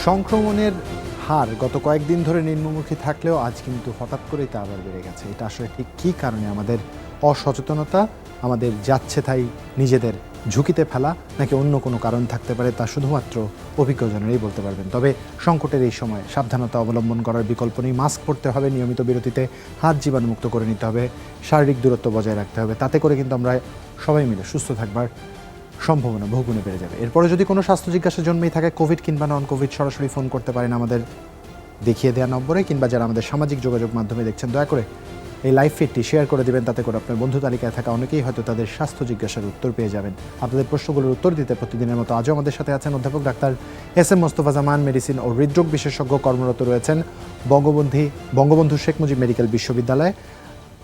সংক্রমণের হার গত কয়েকদিন ধরে নিম্নমুখী থাকলেও আজ কিন্তু হঠাৎ করেই তা আবার বেড়ে গেছে। এটা আসলে ঠিক কী কারণে? আমাদের অসচেতনতা, আমাদের যাচ্ছে তাই নিজেদের ঝুঁকিতে ফেলা, নাকি অন্য কোনো কারণ থাকতে পারে, তা শুধুমাত্র অভিজ্ঞজনেরাই বলতে পারবেন। তবে সংকটের এই সময় সাবধানতা অবলম্বন করার বিকল্প নেই। মাস্ক পরতে হবে, নিয়মিত বিরতিতে হাত জীবাণুমুক্ত করে নিতে হবে, শারীরিক দূরত্ব বজায় রাখতে হবে। তাতে করে কিন্তু আমরা সবাই মিলে সুস্থ থাকবার সম্ভাবনা বহুগুণে বেড়ে যাবে। এরপরে যদি কোনো স্বাস্থ্য জিজ্ঞাসা জন্মেই থাকে, কোভিড কিংবা নন কোভিড, সরাসরি ফোন করতে পারেন আমাদের দেখিয়ে দেওয়া নম্বরে, কিংবা যারা আমাদের সামাজিক যোগাযোগ মাধ্যমে দেখছেন দয়া করে এই লাইভ ফিডটি শেয়ার করে দেবেন। তাতে করে আপনার বন্ধু তালিকায় থাকা অনেকেই হয়তো তাদের স্বাস্থ্য জিজ্ঞাসার উত্তর পেয়ে যাবেন। আপনাদের প্রশ্নগুলোর উত্তর দিতে প্রতিদিনের মতো আজও আমাদের সাথে আছেন অধ্যাপক ডাক্তার এস এম মোস্তফা জামান, মেডিসিন ও হৃদরোগ বিশেষজ্ঞ, কর্মরত রয়েছেন বঙ্গবন্ধু শেখ মুজিব মেডিকেল বিশ্ববিদ্যালয়ে।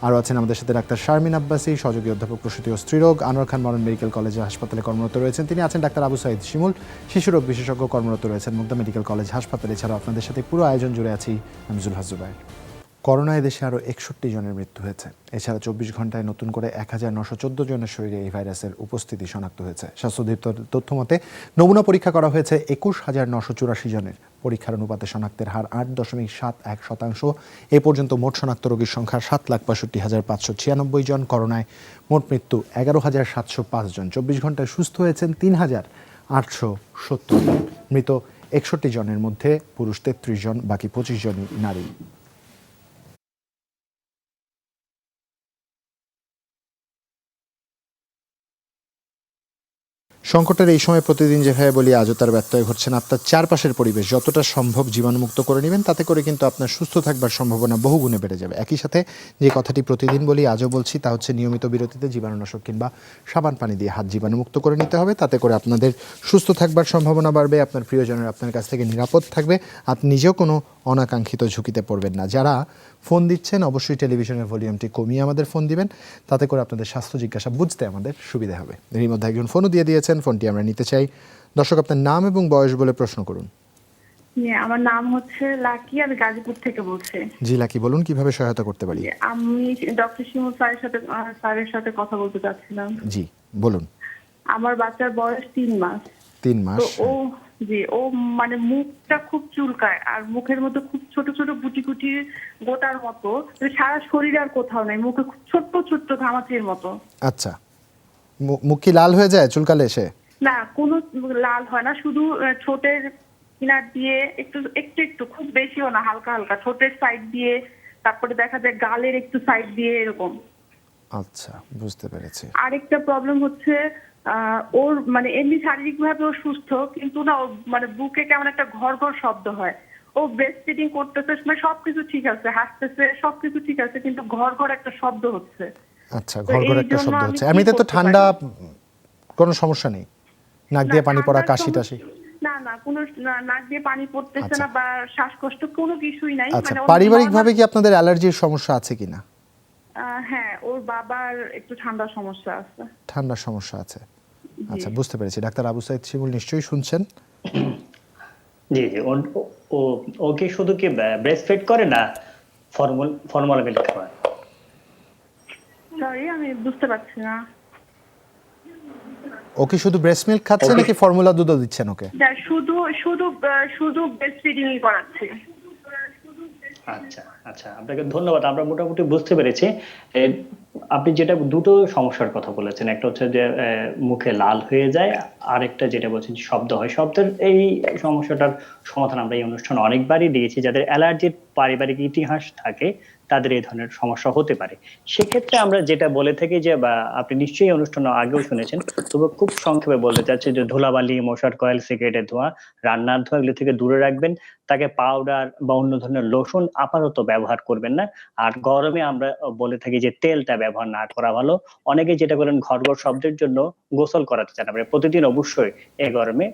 আরও আছেন আমাদের সাথে ডাক্তার শারমিন আব্বাসী, সহযোগী অধ্যাপক প্রসূতি ও স্ত্রীরোগ, আনোয়ার খান মরণ মেডিকেল কলেজ ও হাসপাতালে কর্মরত রয়েছেন। তিনি আছেন ডাক্তার আবু সাইদ শিমুল, শিশুরোগ বিশেষজ্ঞ, কর্মরত রয়েছেন মুগদা মেডিকেল কলেজ হাসপাতালে। এছাড়াও আপনাদের সাথে পুরো আয়োজন জুড়ে আছি আমি জুলহাস জুবায়ের। করোনায় দেশে আরও 61 জনের মৃত্যু হয়েছে। এছাড়া 24 ঘন্টায় নতুন করে 1914 জনের শরীরে এই ভাইরাসের উপস্থিতি শনাক্ত হয়েছে। স্বাস্থ্য অধিদপ্তরের তথ্য মতে নমুনা পরীক্ষা করা হয়েছে 21,984 জনের। পরীক্ষার অনুপাতে শনাক্তের হার 8.71%। এ পর্যন্ত মোট শনাক্ত রোগীর সংখ্যা 7,62,596 জন। করোনায় মোট মৃত্যু 11,705 জন। 24 ঘন্টায় সুস্থ হয়েছেন 3,870 জন। মৃত 61 জনের মধ্যে পুরুষ 33 জন, বাকি 25 জনই নারী। সংকটের এই সময় প্রতিদিন যেভাবে বলি, আজও তার ব্যত্যয় ঘটছে না। আপনার চারপাশের পরিবেশ যতটা সম্ভব জীবাণুমুক্ত করে নেবেন, তাতে করে কিন্তু আপনার সুস্থ থাকবার সম্ভাবনা বহুগুণে বেড়ে যাবে। একই সাথে যে কথাটি প্রতিদিন বলি, আজও বলছি, তা হচ্ছে নিয়মিত বিরতিতে জীবাণুনাশক কিংবা সাবান পানি দিয়ে হাত জীবাণুমুক্ত করে নিতে হবে। তাতে করে আপনাদের সুস্থ থাকবার সম্ভাবনা বাড়বে, আপনার প্রিয়জনের আপনার কাছ থেকে নিরাপদ থাকবে, আপনি নিজেও কোনো অনাকাঙ্ক্ষিত ঝুঁকিতে পড়বেন না। যারা ফোন দিচ্ছেন অবশ্যই টেলিভিশনের ভলিউমটি কমিয়ে আমাদের ফোন দিবেন, তাতে করে আপনাদের স্বাস্থ্য জিজ্ঞাসা বুঝতে আমাদের সুবিধা হবে। এর মধ্যে একজন ফোনও দিয়ে দিয়েছেন, ফোনটি আমরা নিতে চাই। দর্শক, আপনার নাম এবং বয়স বলে প্রশ্ন করুন। আমার নাম হচ্ছে লাকি, আমি গাজীপুর থেকে বলছি। জি লাকি, বলুন কিভাবে সহায়তা করতে পারি। আমি ডক্টর শিমুল স্যারের সাথে কথা বলতে চাচ্ছিলাম। জি বলুন। আমার বাচ্চার বয়স 3 মাস। 3 মাস। তো ও মানে মুখটা খুব চুলকায়, আর মুখের মধ্যে খুব ছোট ছোট গুটি গুটি গোটার মতো, সারা শরীরে আর কোথাও নাই, মুখে খুব ছোট্ট ছোট্ট ঘামাচির মতো। আচ্ছা, মুখ কি লাল হয়ে যায় চুলকালে এসে? না, কোনো লাল হয় না, শুধু ঠোঁটের কিনার দিয়ে একটু একটু একটু, খুব বেশিও না, হালকা হালকা ঠোঁটের সাইড দিয়ে, তারপরে দেখা যায় গালের একটু সাইড দিয়ে, এরকম। আচ্ছা, বুঝতে পেরেছি। আরেকটা প্রবলেম হচ্ছে ওর মানে এমনি শারীরিক ভাবে ও সুস্থ, কিন্তু না ওর মানে বুকে কেমন একটা ঘর ঘর শব্দ হয়। ও ব্রেস্ট ফিডিং করতেছে, মানে সবকিছু ঠিক আছে, হাসতেছে, সবকিছু ঠিক আছে, কিন্তু ঘর ঘর একটা শব্দ হচ্ছে। আচ্ছা, ঘর ঘর একটা শব্দ হচ্ছে। এমনিতে তো ঠান্ডা, কোনো সমস্যা নেই? নাক দিয়ে পানি পড়া, কাশি টাশি? না না, কোনো নাক দিয়ে পানি পড়তেছে না বা শ্বাসকষ্ট, কোনো কিছুই নাই। আচ্ছা, পারিবারিকভাবে কি আপনাদের অ্যালার্জির সমস্যা আছে কিনা? হ্যাঁ, ওর বাবার একটু ঠান্ডার সমস্যা আছে। ঠান্ডার সমস্যা আছে, আচ্ছা বুঝতে পেরেছি। ডাক্তার আবু সাইদ শিমুল নিশ্চয়ই শুনছেন। জি জি, ও কি শুধু কি ব্রেস্ট ফিড করে না ফর্মুলা মিল্ক খাওয়ায়? সরি, আমি বুঝতে পারছি না। ও কি শুধু ব্রেস্ট মিল্ক খাচ্ছে নাকি ফর্মুলা দুধও দিচ্ছেন ওকে? শুধু শুধু শুধু ব্রেস্ট ফিডিংই করাচ্ছি। আচ্ছা আচ্ছা, আপনাকে ধন্যবাদ। আমরা মোটামুটি বুঝতে পেরেছি। আপনি যেটা দুটো সমস্যার কথা বলেছেন, একটা হচ্ছে যে মুখে লাল হয়ে যায়, আরেকটা যেটা বলছেন শব্দ হয়। শব্দের এই সমস্যাটার সমাধান আমরা এই অনুষ্ঠানে অনেকবারই দিয়েছি। যাদের অ্যালার্জির পারিবারিক ইতিহাস থাকে তাদের এই ধরনের সমস্যা হতে পারে। সেক্ষেত্রে আমরা যেটা বলে থাকি যে, বা আপনি নিশ্চয়ই অনুষ্ঠানে আগেও শুনেছেন, তবে খুব সংক্ষেপে বলতে চাচ্ছি যে ধুলাবালি, মশার কয়েল, সিগারেটের ধোঁয়া, রান্নার ধোঁয়া এগুলো থেকে দূরে রাখবেন। তাকে পাউডার বা অন্য ধরনের লোশন আপাতত ব্যবহার করবেন না। আর গরমে আমরা বলে থাকি যে তেলটা ব্যবহার না করা ভালো। অনেকে যেটা করেন ঘর ঘর শব্দের জন্য গোসল করাতে চান। আমরা প্রতিদিন অবশ্যই এই গরমে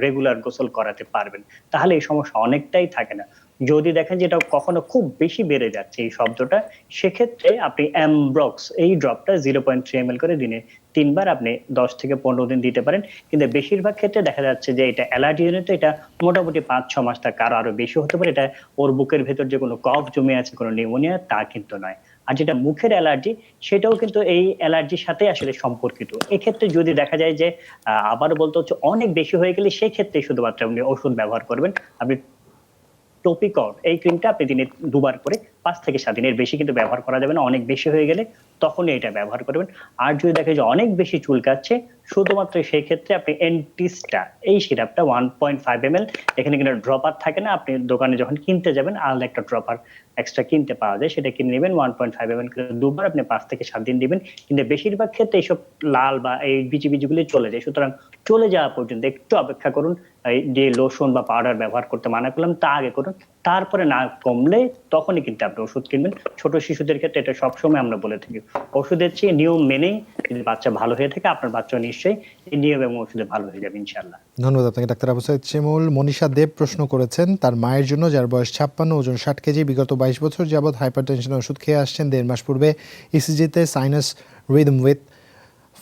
রেগুলার গোসল করাতে পারবেন, তাহলে এই সমস্যা অনেকটাই থাকে না। যদি দেখেন যে এটা কখনো খুব বেশি বেড়ে যাচ্ছে এই শব্দটা, সেক্ষেত্রে আপনি অ্যামব্রক্স এই ড্রপটা 0.3 ml করে দিনে 3 বার আপনি 10 থেকে 15 দিন দিতে পারেন। কিন্তু বেশিরভাগ ক্ষেত্রে দেখা যাচ্ছে যে এটা অ্যালার্জি জনিত, এটা মোটামুটি 5-6 মাস, তার কারো আরো বেশি হতে পারে। এটা ওর বুকের ভেতর যে কোনো কফ জমে আছে, কোনো নিউমোনিয়া, তা কিন্তু নয়। আর যেটা মুখের অ্যালার্জি সেটাও কিন্তু এই অ্যালার্জির সাথে আসলে সম্পর্কিত। এক্ষেত্রে যদি দেখা যায় যে আবারও বলতে হচ্ছে অনেক বেশি হয়ে গেলে সেই ক্ষেত্রে শুধুমাত্র আপনি ওষুধ ব্যবহার করবেন। আপনি টপিকর এই ক্রিমটা আপনি দিনে 2 বার করে 5 থেকে 7 দিনের বেশি কিন্তু ব্যবহার করা যাবে না। অনেক বেশি হয়ে গেলে তখনই এটা ব্যবহার করবেন। আর যদি দেখেন যে অনেক বেশি চুলকাচ্ছে, শুধুমাত্র সেই ক্ষেত্রে আপনি এন্টিস্টা এই সিরাপটা 1.5 ml, এখানে কিন্তু ড্রপার থাকে না। আপনি দোকানে যখন কিনতে যাবেন আলাদা একটা ড্রপার এক্সট্রা কিনতে পাওয়া যায়, সেটা কিনে নেবেন। 1.5 ml করে 2 বার আপনি 5 থেকে 7 দিন দিবেন। কিন্তু বেশিরভাগ ক্ষেত্রে এইসব লাল বা এই বিচিগুলি চলে যায়। সুতরাং চলে যাওয়া পর্যন্ত একটু অপেক্ষা করুন। এই যে লোশন বা পাউডার ব্যবহার করতে মানা করলাম তা আগে করুন। তারপরে না কমলে তখনই কিন্তু আপনি ওষুধ কিনবেন। ছোট শিশুদের ক্ষেত্রে এটা সবসময় আমরা বলে থাকি, ওষুধের চেয়ে নিয়ম মেনেই যদি বাচ্চা ভালো হয়ে থাকে, আপনার বাচ্চা নিশ্চয়ই এই নিয়ম এবং ওষুধে ভালো হয়ে যাবে ইনশাআল্লাহ। ধন্যবাদ আপনাকে ডাক্তার আবু সাইদ শিমুল। মনীষা দেব প্রশ্ন করেছেন তার মায়ের জন্য, যার বয়স 56, ওজন 60 কেজি, বিগত 22 বছর যাবৎ হাইপারটেনশনের ওষুধ খেয়ে আসছেন। 1.5 মাস পূর্বে ইসিজিতে sinus rhythm with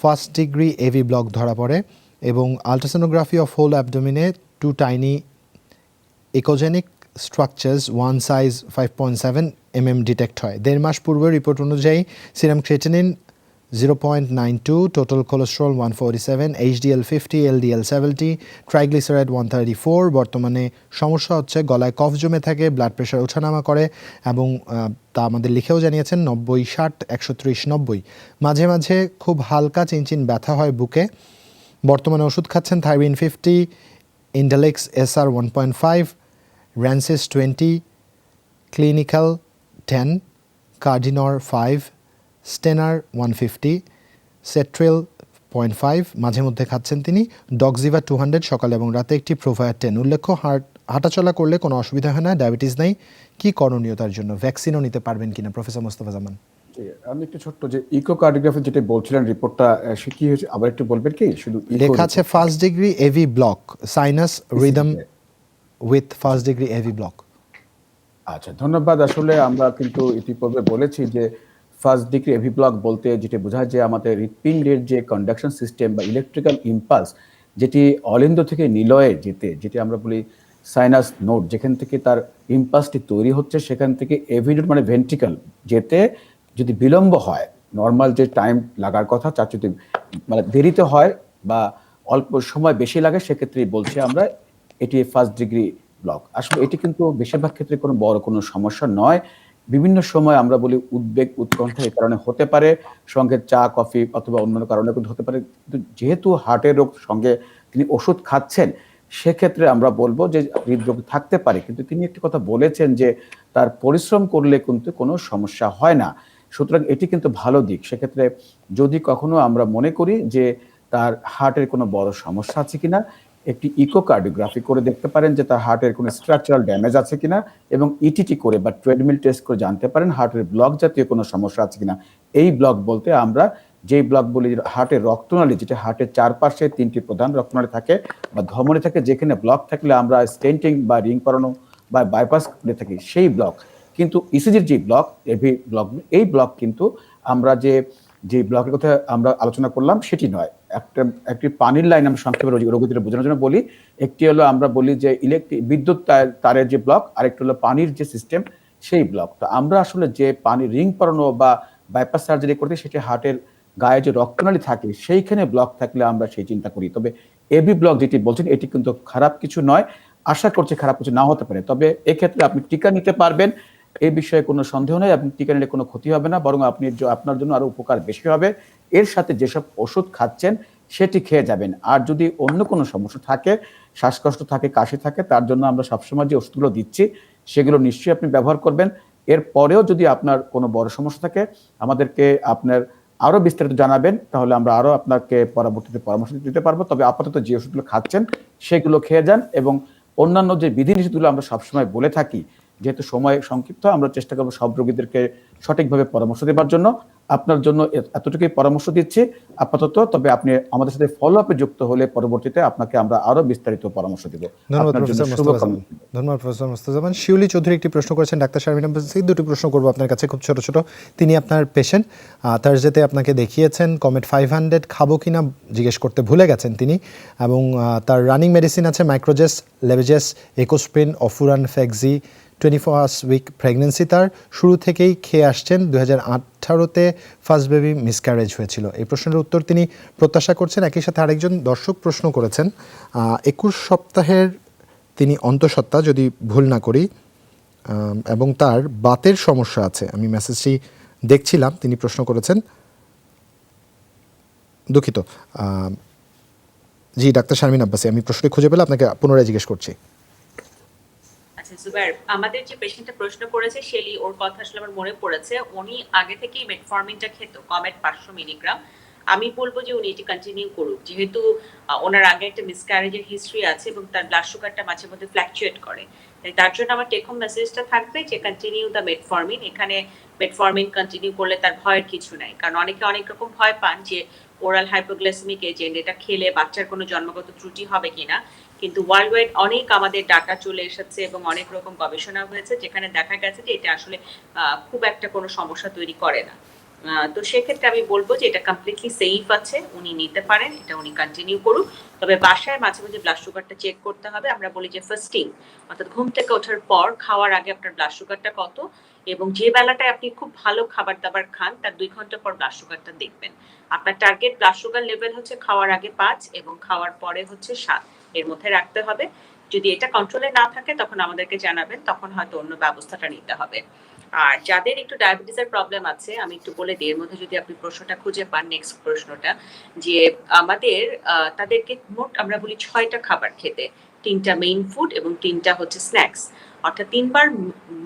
first degree AV block ধরা পড়ে এবং আলট্রাসোনোগ্রাফি অফ হোল অ্যাবডোমিনে 2 tiny echogenic structures 1 size 5.7 mm detect হয়। 1.5 মাস পূর্বে রিপোর্ট অনুযায়ী serum creatinine 0.92, total cholesterol 147, HDL 50, LDL 70, triglyceride 134। বর্তমানে সমস্যা হচ্ছে গলায় কফ জমে থাকে, ব্লাড প্রেশার ওঠানামা করে এবং তা আমাদের লিখেও জানিয়েছেন 90, 60, 130, 90। মাঝে মাঝে খুব হালকা চিনচিন ব্যথা হয় বুকে। বর্তমানে ওষুধ খাচ্ছেন থাইরিন 50, ইন্ডালেক্স SR 1.5, র্যানসিস 20, ক্লিনিক্যাল 10, কার্ডিনর 5, স্টেনার 150, সেট্রিল 0.5 মাঝে মধ্যে খাচ্ছেন তিনি, ডক্সিভা 200 সকালে এবং রাতে একটি প্রোভায়ার 10। উল্লেখ্য হাঁটাচলা করলে কোনো অসুবিধা হয় না, ডায়াবেটিস নেই। কি করণীয় তার জন্য? ভ্যাকসিনও নিতে পারবেন কিনা প্রফেসর মোস্তফা জামান? আমি একটু ছোট্ট যে ইকোকার্ডিওগ্রাফি যেটা বলছিলেন রিপোর্টটা সে কি হয়েছে আবার একটু বলবেন কি? শুধু লেখা আছে first degree AV block, sinus rhythm with first degree AV block. আচ্ছা, ধন্যবাদ। আসলে আমরা কিন্তু ইতিপূর্বে বলেছি যে ফার্স্ট ডিগ্রি এভি ব্লক বলতে যেটা বোঝায় যে আমাদের হৃৎপিণ্ডের যে কন্ডাকশন সিস্টেম বা ইলেকট্রিক্যাল ইম্পালস যেটি অলিন্দ থেকে নিলয়ে যেটি আমরা বলি সাইনাস নোড, যেখান থেকে তার ইম্পালসটি তৈরি হচ্ছে সেখান থেকে এভি নোড মানে ভেন্ট্রিকল যেতে যদি বিলম্ব হয়, নর্মাল যে টাইম লাগার কথা তার যদি মানে দেরিতে হয় বা অল্প সময় বেশি লাগে, সেক্ষেত্রেই বলছি আমরা এটি ফার্স্ট ডিগ্রি ব্লক। আসলে এটি কিন্তু বেশিরভাগ ক্ষেত্রে কোনো বড় কোনো সমস্যা নয়। বিভিন্ন সময় আমরা বলি উদ্বেগ উৎকণ্ঠা এই কারণে হতে পারে, সঙ্গে চা কফি অথবা অন্যান্য কারণে কিন্তু হতে পারে। কিন্তু যেহেতু হার্টের রোগ সঙ্গে তিনি ওষুধ খাচ্ছেন, সেক্ষেত্রে আমরা বলবো যে হৃদরোগ থাকতে পারে, কিন্তু তিনি একটি কথা বলেছেন যে তার পরিশ্রম করলে কিন্তু কোনো সমস্যা হয় না। সুতরাং এটি কিন্তু ভালো দিক। সেক্ষেত্রে যদি কখনো আমরা মনে করি যে তার হার্টের কোনো বড় সমস্যা আছে কিনা, একটি ইকোকার্ডিওগ্রাফি করে দেখতে পারেন যে তার হার্টের কোনো স্ট্রাকচারাল ড্যামেজ আছে কিনা, এবং ইটিটি করে বা ট্রেডমিল টেস্ট করে জানতে পারেন হার্টের ব্লক জাতীয় কোনো সমস্যা আছে কিনা। এই ব্লক বলতে আমরা যেই ব্লক বলি হার্টের রক্তনালী, যেটা হার্টের চারপাশে 3টি প্রধান রক্তনালী থাকে বা ধমনী থাকে, যেখানে ব্লক থাকলে আমরা স্টেন্টিং বা রিং করানো বা বাইপাস করে থাকি, সেই ব্লক। কিন্তু ইসিজির যে ব্লক এভি ব্লক, এই ব্লক কিন্তু আমরা যে ব্লকের কথা আমরা আলোচনা করলাম সেটি নয়। একটি পানির লাইন আমরা সংক্ষেপে রোগীদের বোঝানোর জন্য বলি। একটি হলো আমরা বলি যে বিদ্যুৎ তারের যে ব্লক, আরেকটি হলো পানির যে সিস্টেম সেই ব্লক। তো আমরা আসলে যে পানি রিং পরানো বা বাইপাস সার্জারি করতে, সেটি হার্টের গায়ে যে রক্তনালী থাকে সেইখানে ব্লক থাকলে আমরা সেই চিন্তা করি। তবে এভি ব্লক যেটি বলছেন এটি কিন্তু খারাপ কিছু নয়, আশা করছি খারাপ কিছু না হতে পারে। তবে এক্ষেত্রে আপনি টিকা নিতে পারবেন, এই বিষয়ে কোনো সন্দেহ নেই। আপনি টিকা নিলে কোনো ক্ষতি হবে না, বরং আপনার জন্য আরো উপকার বেশি হবে। এর সাথে যেসব ওষুধ খাচ্ছেন সেটি খেয়ে যাবেন। আর যদি অন্য কোনো সমস্যা থাকে, শ্বাসকষ্ট থাকে, কাশি থাকে, তার জন্য আমরা সবসময় যে ওষুধগুলো দিচ্ছি সেগুলো নিশ্চয়ই আপনি ব্যবহার করবেন। এরপরেও যদি আপনার কোনো বড় সমস্যা থাকে আমাদেরকে আপনার আরো বিস্তারিত জানাবেন, তাহলে আমরা আরো আপনাকে পরবর্তীতে পরামর্শ দিতে পারবো। তবে আপাতত যে ওষুধগুলো খাচ্ছেন সেগুলো খেয়ে যান, এবং অন্যান্য যে বিধিনিষেধগুলো আমরা সবসময় বলে থাকি, যেহেতু সময় সংক্ষিপ্ত, আমরা চেষ্টা করবো সব রোগীদেরকে সঠিকভাবে পরামর্শ দেওয়ার জন্য। আপনার জন্য এতটুকুই পরামর্শ দিচ্ছি আপাতত। তবে আপনি আমাদের সাথে ফলো আপে যুক্ত হলে পরবর্তীতে আপনাকে আমরা আরো বিস্তারিত পরামর্শ দেব। ধন্যবাদ প্রফেসর মোস্তফা জামান। শিউলি চৌধুরী একটি প্রশ্ন করেছেন ডাক্তার শারমিন আব্বাসী। দুটি প্রশ্ন করবো আপনার কাছে, খুব ছোট ছোট। তিনি আপনার পেশেন্ট, থার্সডেতে আপনাকে দেখিয়েছেন, কমেট 500 খাবো কিনা জিজ্ঞেস করতে ভুলে গেছেন তিনি, এবং তার রানিং মেডিসিন আছে মাইক্রোজেস, লেভেজেস, এकोस्प्रिन, অফুরান, ফেক্সি, 21st উইক প্রেগন্যান্সি তার, শুরু থেকেই খেয়ে আসছেন, 2018-তে ফার্স্ট বেবি মিসক্যারেজ হয়েছিল। এই প্রশ্নের উত্তর তিনি প্রত্যাশা করছেন। একই সাথে আরেকজন দর্শক প্রশ্ন করেছেন, 21 সপ্তাহের তিনি অন্তঃসত্ত্বা যদি ভুল না করি, এবং তার বাতের সমস্যা আছে। আমি মেসেজটি দেখছিলাম, তিনি প্রশ্ন করেছেন, দুঃখিত। জি ডাক্তার শারমিন আব্বাসী, আমি প্রশ্নটি খুঁজে পেলে আপনাকে পুনরায় জিজ্ঞেস করছি। আচ্ছা জুবাইর, আমাদের যে পেশেন্টটা প্রশ্ন করেছে শেলি, ওর কথা আসলে আমার মনে পড়েছে। উনি আগে থেকেই মেটফরমিনটা খেত, কমেট 500 মিলিগ্রাম। আমি বলবো যে উনি এটি কন্টিনিউ করুক, যেহেতু ওনার আগে একটা মিসক্যারেজের হিস্ট্রি আছে এবং তার ব্লাড সুগারটা মাঝে মধ্যে ফ্ল্যাকচুয়েট করে। তার জন্য আমার টেক হোম মেসেজটা থাকবে যে কন্টিনিউ দ্য মেটফরমিন। এখানে মেটফরমিন কন্টিনিউ করলে তার ভয়ের কিছু নাই, কারণ অনেকে অনেক রকম ভয় পান যে ওরাল হাইপোগ্লাইসেমিক এজেন্ট, এটা খেলে বাচ্চার কোনো জন্মগত ত্রুটি হবে কিনা। কিন্তু ওয়ার্ল্ড ওয়াইড অনেক আমাদের ডাটা চলে এসেছে এবং অনেক রকম গবেষণা হয়েছে যেখানে দেখা গেছে যে এটা আসলে খুব একটা কোনো সমস্যা তৈরি করে না। তো সেক্ষেত্রে আমি বলবো যে এটা কমপ্লিটলি সেফ আছে, উনি নিতে পারেন, এটা উনি কন্টিনিউ করুক। তবে বাসায় মাঝে মাঝে ব্লাড সুগারটা চেক করতে হবে। আমরা বলি যে ফার্স্টিং, অর্থাৎ ঘুম থেকে ওঠার পর খাওয়ার আগে আপনার ব্লাড সুগারটা কত, এবং যে বেলাটায় আপনি খুব ভালো খাবার দাবার খান তার 2 ঘন্টা পর ব্লাড সুগারটা দেখবেন। আপনার টার্গেট ব্লাড সুগার লেভেল হচ্ছে খাওয়ার আগে 5 এবং খাওয়ার পরে হচ্ছে 7, এর মধ্যে রাখতে হবে। যদি এটা কন্ট্রোলে না থাকে তখন আমাদেরকে জানাবেন, তখন হয়তো অন্য ব্যবস্থাটা নিতে হবে। আর যাদের একটু ডায়াবেটিসের প্রবলেম আছে, আমি একটু বলে দিই, এর মধ্যে যদি আপনি প্রশ্নটা খুঁজে পান, নেক্সট প্রশ্নটা, যে আমাদের তাদেরকে মোট আমরা বলি 6টা খাবার খেতে, 3টা মেইন ফুড এবং 3টা হচ্ছে স্ন্যাক্স। অর্থাৎ 3বার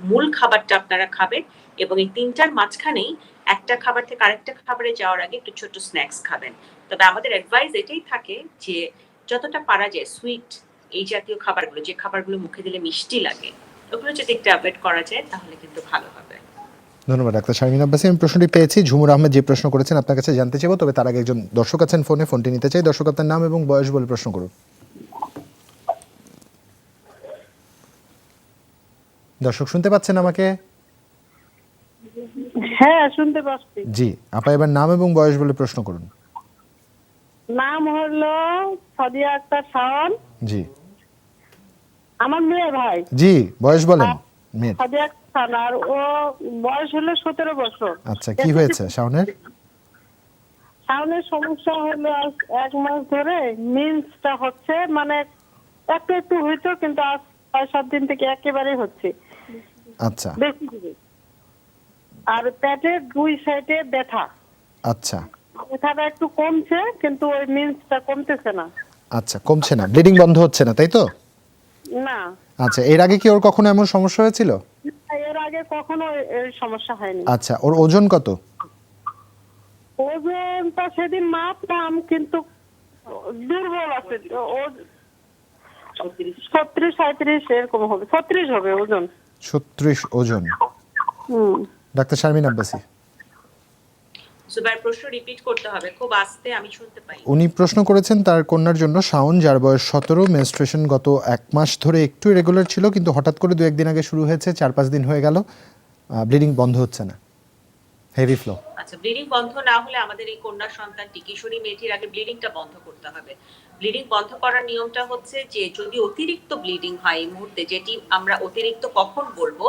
মূল খাবারটা আপনারা খাবেন এবং এই 3টার মাঝখানেই একটা খাবার থেকে আরেকটা খাবারে যাওয়ার আগে একটু ছোট স্ন্যাক্স খাবেন। তবে আমাদের অ্যাডভাইস এটাই থাকে যে যতটা পারা যায় সুইট এই জাতীয় খাবারগুলো, যে খাবারগুলো মুখে দিলে মিষ্টি লাগে, ওগুলো যদি একটু অ্যাভয়েড করা যায় তাহলে কিন্তু ভালো হবে। ধন্যবাদ ডাক্তার শারমিন আব্বাসী। আমি প্রশ্নটি পেয়েছি। ঝুমুর আহমেদ যে প্রশ্ন করেছেন আপনার কাছে জানতে চাইবো, তবে তার আগে একজন দর্শক আছেন ফোনে, ফোনটি নিতে চাই। দর্শক আপনার নাম এবং বয়স বলে প্রশ্ন করুন। দর্শক শুনতে পাচ্ছেন আমাকে? হ্যাঁ শুনতে পাচ্ছি। জি, আপা এবার নাম এবং বয়স বলে প্রশ্ন করুন। নাম হলো সাদিয়া আক্তার শাওন। জি আমার মেয়ে ভাই। জি, বয়স বলেন মেয়ের। সাদিয়া আক্তার শাওন, আর ও বয়স হলো 17 বছর। আচ্ছা, কি হয়েছে শাওনের? শাওনের সমস্যা হলো আজ 1 মাস ধরে মিন্সটা হচ্ছে, মানে একটু একটু হইতো, কিন্তু আজ 6-7 দিন থেকে একেবারে হচ্ছে। আচ্ছা বেশি করে। আর পেটের 2 সাইডে ব্যথা। আচ্ছা ব্যথাটা একটু কমছে, কিন্তু ওই মিন্সটা কমতেছে না। আচ্ছা, কমছে না, ব্লিডিং বন্ধ হচ্ছে না, তাই তো? না, আচ্ছা, এর আগে কি ওর কখনো এমন সমস্যা হয়েছিল? এর আগে কখনো এই সমস্যা হয়নি। আচ্ছা, ওর ওজন কত? ওজনটা সেদিন মাপলাম, কিন্তু দুর্বল আছে। ও 36-37 এরকম হবে, 36 হবে ওজন। 36 ওজন। ডাক্তার শারমিন আব্বাসী, সুবাইর প্রশ্ন রিপিট করতে হবে, খুব আস্তে, আমি শুনতে পাই। উনি প্রশ্ন করেছেন তার কন্যার জন্য, শাওন, যার বয়স 17, মেনস্ট্রুয়েশন গত 1 মাস ধরে একটু ইরেগুলার ছিল, কিন্তু হঠাৎ করে 2-1 দিন আগে শুরু হয়েছে, 4-5 দিন হয়ে গেল, ব্লিডিং বন্ধ হচ্ছে না, হেভি ফ্লো। আচ্ছা, ব্লিডিং বন্ধ না হলে আমাদের এই কন্যা সন্তানটি, কিশোরী মেয়েটির আগে ব্লিডিংটা বন্ধ করতে হবে। ব্লিডিং বন্ধ করার নিয়মটা হচ্ছে যে যদি অতিরিক্ত ব্লিডিং হয় এই মুহূর্তে, যেটি আমরা অতিরিক্ত কখন বলবো,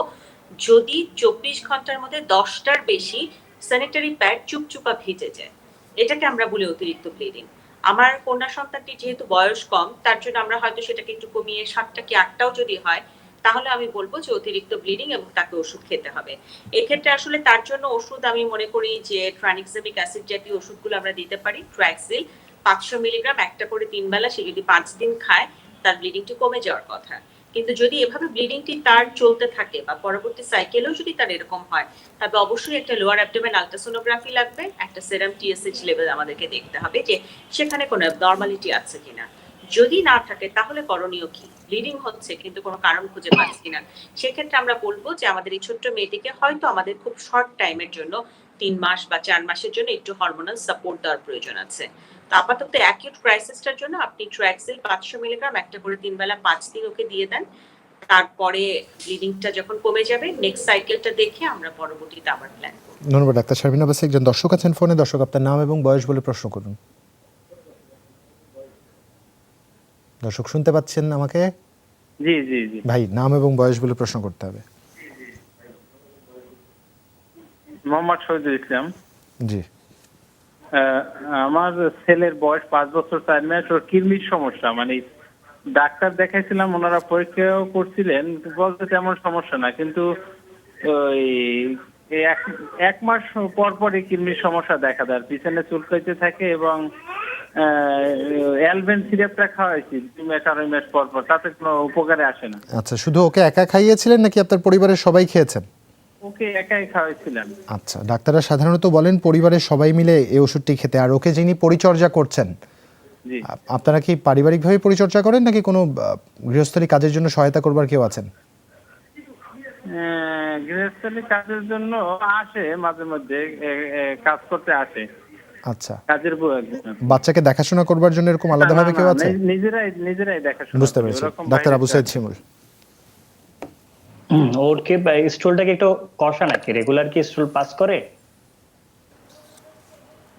যদি 24 ঘন্টার মধ্যে 10টার বেশি স্যানিটারি প্যাড চুপচুপা ভিজে যায়, এটাকে আমরা বলি অতিরিক্ত ব্লিডিং। আমার কন্যা সন্তানটি যেহেতু বয়স কম, তার জন্য আমরা হয়তো সেটাকে একটু কমিয়ে 7টা কি 8টাও যদি হয়, তাহলে আমি বলবো যে অতিরিক্ত ব্লিডিং এবং তাকে ওষুধ খেতে হবে। এক্ষেত্রে আসলে তার জন্য ওষুধ আমি মনে করি যে ট্রানিক্সামিক অ্যাসিড জাতীয় ওষুধগুলো আমরা দিতে পারি। ট্রাক্সিল 500 মিলিগ্রাম, একটা করে 3 বেলা, সে যদি 5 দিন খায় তার ব্লিডিংটি কমে যাওয়ার কথা। কিন্তু যদি এভাবে ব্লিডিংটি তার চলতে থাকে বা পরবর্তী সাইকেলেও যদি তার এরকম হয়, তবে অবশ্যই একটা লোয়ার অ্যাবডোমেন আলট্রাসোনোগ্রাফি লাগবে, একটা সেরাম টিএসএইচ লেভেল আমাদেরকে দেখতে হবে যে সেখানে কোনো অ্যাবনর্মালিটি আছে কিনা। যদি না থাকে তাহলে করণীয় কি? ব্লিডিং হচ্ছে কিন্তু কোনো কারণ খুঁজে পাচ্ছি না, সেক্ষেত্রে আমরা বলবো যে আমাদের এই ছোট্ট মেয়েটিকে হয়তো আমাদের খুব শর্ট টাইমের জন্য 3 মাস বা 4 মাসের জন্য একটু হরমোনাল সাপোর্ট দেওয়ার প্রয়োজন আছে। তো আপাতত অ্যাকিউট ক্রাইসিসটার জন্য আপনি ট্রাক্সিল 500 মিলিগ্রাম, একটা করে 3 বেলা 5 দিন ওকে দিয়ে দেন। তারপরে ব্লিডিংটা যখন কমে যাবে, নেক্সট সাইকেলটা দেখে আমরা পরবর্তীতে আবার প্ল্যান করব। ধন্যবাদ ডাক্তার শারমিন আব্বাসী। একজন দর্শক আছেন ফোনে। দর্শক আপনার নাম এবং বয়স বলে প্রশ্ন করুন। দর্শক শুনতে পাচ্ছেন আমাকে? জি জি জি ভাই, নাম এবং বয়স বলে প্রশ্ন করতে হবে। মোহাম্মদ শহীদুল ইসলাম। জি। আমার ছেলের বয়স 5 বছর 4 মাস, ওর কিডনির সমস্যা, মানে ডাক্তার দেখাইছিলাম, ওনারা পরীক্ষাও করছিলেন, বলতে তেমন সমস্যা না, কিন্তু ওই এক মাস পর পরই কিডনির সমস্যা দেখা দেয়, পিছনে চুলকাইতে থাকে, এবং অ্যালবেন সিরাপটা খাওয়াইছি 2 মাস 2.5 মাস পর পর, তাতে কোনো উপকারে আসে না। আচ্ছা, শুধু ওকে একা খাইয়েছিলেন নাকি আপনার পরিবারের সবাই খেয়েছেন? ওকে একাই খাওয়াইছিলাম। আচ্ছা, ডাক্তাররা সাধারণত বলেন পরিবারের সবাই মিলে এই ওষুধটি খেতে, আর ওকে যিনি পরিচর্যা করছেন জি। আপনারা কি পারিবারিকভাবে পরিচর্যা করেন নাকি কোনো গৃহস্থলী কাজের জন্য সহায়তা করবার কেউ আছেন? গৃহস্থলী কাজের জন্য আসে, মাঝে মধ্যে কাজ করতে আসে। আচ্ছা, কাজের বউ একজন। বাচ্চাকে দেখাশোনা করবার জন্য এরকম আলাদাভাবে কেউ আছে? নিজেরাই দেখাশোনা বুঝতে করে, পেরেছি। ওরকম ডাক্তার বাইরে আবু সাইদ শিমুল। ওর কি স্টুলটা কি একটু কষা নাকি? রেগুলার কি স্টুল পাস করে?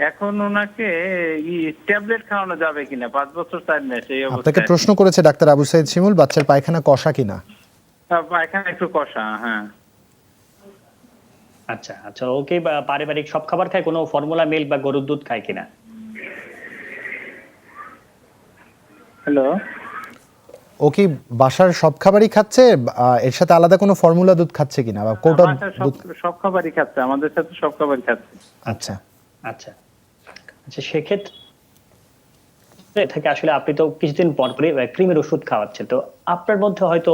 এখন ওনাকে ট্যাবলেট খাওয়ানো যাবে কিনা, 5 বছর 4 মাস এই আপনাকে অবস্থায়। প্রশ্ন করেছে ডাক্তার আবু সাইদ শিমুল, বাচ্চার পায়খানা কষা কিনা। পায়খানা একটু কষা, হ্যাঁ। আচ্ছা আচ্ছা, ওকে পারিবারিক সব খাবার খায়? কোনো ফর্মুলা মিল্ক বা গরুর দুধ খায় কিনা? হ্যালো, ও কি বাসার সব খাবারই খাচ্ছে, এর সাথে আলাদা কোনো ফর্মুলা দুধ খাচ্ছে কিনা বা কোটা দুধ? সব খাবারই খাচ্ছে, আমাদের সাথে সব খাবারই খাচ্ছে। আচ্ছা আচ্ছা আচ্ছা, সেক্ষেত্রে থেকে আসলে আপনি তো কিছুদিন পর পরই কৃমির ওষুধ খাওয়াচ্ছে, তো আপনার মধ্যে হয়তো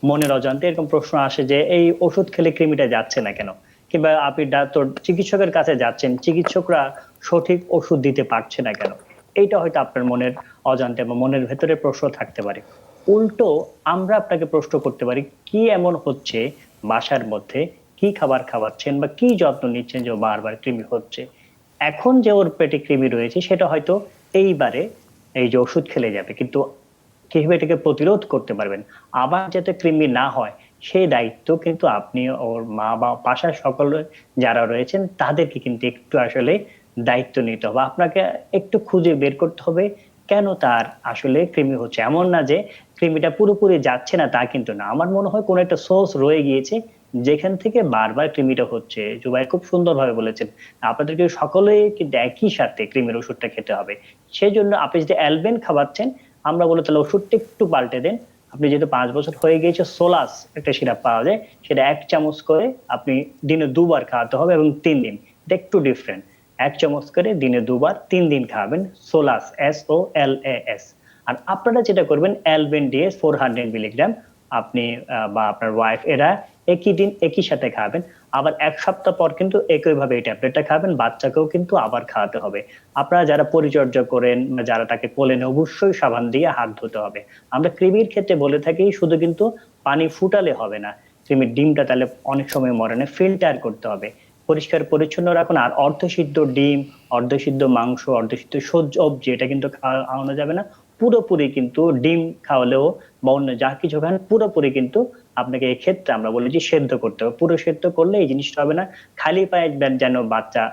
মনের অজান্তে এরকম প্রশ্ন আসে যে এই ওষুধ খেলে কৃমিটা যাচ্ছে না কেন, কিংবা আপনি ডাক্তার চিকিৎসকের কাছে যাচ্ছেন, চিকিৎসকরা সঠিক ওষুধ দিতে পারছে না কেন। এইটা হয়তো আপনার মনের অজান্তে বা মনের ভেতরে প্রশ্ন থাকতে পারে। উল্টো আমরা আপনাকে প্রশ্ন করতে পারি, কি এমন হচ্ছে বাসার মধ্যে, কি খাবার খাওয়াচ্ছেন বা কি যত্ন নিচ্ছেন যে বারবার কৃমি হচ্ছে। এখন যে ওর পেটে কৃমি রয়েছে সেটা হয়তো এইবারে এই যে ওষুধ খেলে যাবে, কিন্তু কিভাবে এটাকে প্রতিরোধ করতে পারবেন, আবার যাতে কৃমি না হয় সেই দায়িত্ব কিন্তু আপনি, ওর মা বা পাশার সকলে যারা রয়েছেন তাদেরকে কিন্তু একটু আসলে দায়িত্ব নিতে হবে। আপনাকে একটু খুঁজে বের করতে হবে কেন তার আসলে কৃমি হচ্ছে। এমন না যে কৃমিটা পুরোপুরি যাচ্ছে না, তা কিন্তু না। আমার মনে হয় কোনো একটা সোর্স রয়ে গিয়েছে যেখান থেকে বারবার কৃমিটা হচ্ছে। জুবাইর খুব সুন্দরভাবে বলেছেন, আপনাদেরকে সকলেই কিন্তু একই সাথে কৃমির ওষুধটা খেতে হবে। সেই জন্য আপনি যদি অ্যালবেন খাওয়াচ্ছেন, আমরা বলে তাহলে ওষুধটা একটু পাল্টে দেন। আপনি যেহেতু 5 বছর হয়ে গিয়েছে, সোলাস একটা সিরাপ পাওয়া যায়, সেটা 1 চামচ করে আপনি দিনে 2 বার খাওয়াতে হবে এবং 3 দিন। এটা একটু ডিফারেন্ট। 1 চামচ করে দিনে 2 বার 3 দিন খাওয়াবেন, সোলাস SOLAS। আর আপনারা যেটা করবেন, অ্যালবেন ডিএস 400 মিলিগ্রাম আপনি বা আপনার ওয়াইফ এরা একই দিন একই সাথে খাবেন। আবার 1 সপ্তাহ পর কিন্তু একইভাবে এই ট্যাবলেটটা খাবেন, বাচ্চাকেও কিন্তু আবার খাওয়াতে হবে। আপনারা যারা পরিচর্যা করেন বা যারা তাকে কোলে নেন, অবশ্যই সাবান দিয়ে হাত ধুতে হবে। আমরা কৃমির ক্ষেত্রে বলে থাকি শুধু কিন্তু পানি ফুটালে হবে না, কৃমির ডিমটা তাহলে অনেক সময় মরে না, ফিল্টার করতে হবে, পরিষ্কার পরিচ্ছন্ন রাখুন। আর অর্ধসিদ্ধ ডিম, অর্ধসিদ্ধ মাংস, অর্ধসিদ্ধ সবজি এটা কিন্তু খাওয়ানো যাবে না। পুরোপুরি কিন্তু ডিম খাওয়ালেও বা অন্য যা কিছু খান পুরোপুরি কিন্তু আপনাকে এই ক্ষেত্রে আমরা বলি যে সেদ্ধ করতে হবে। পুরো সেদ্ধ করলে এই জিনিসটা হবে না। খালি পায়ে যেন বাচ্চা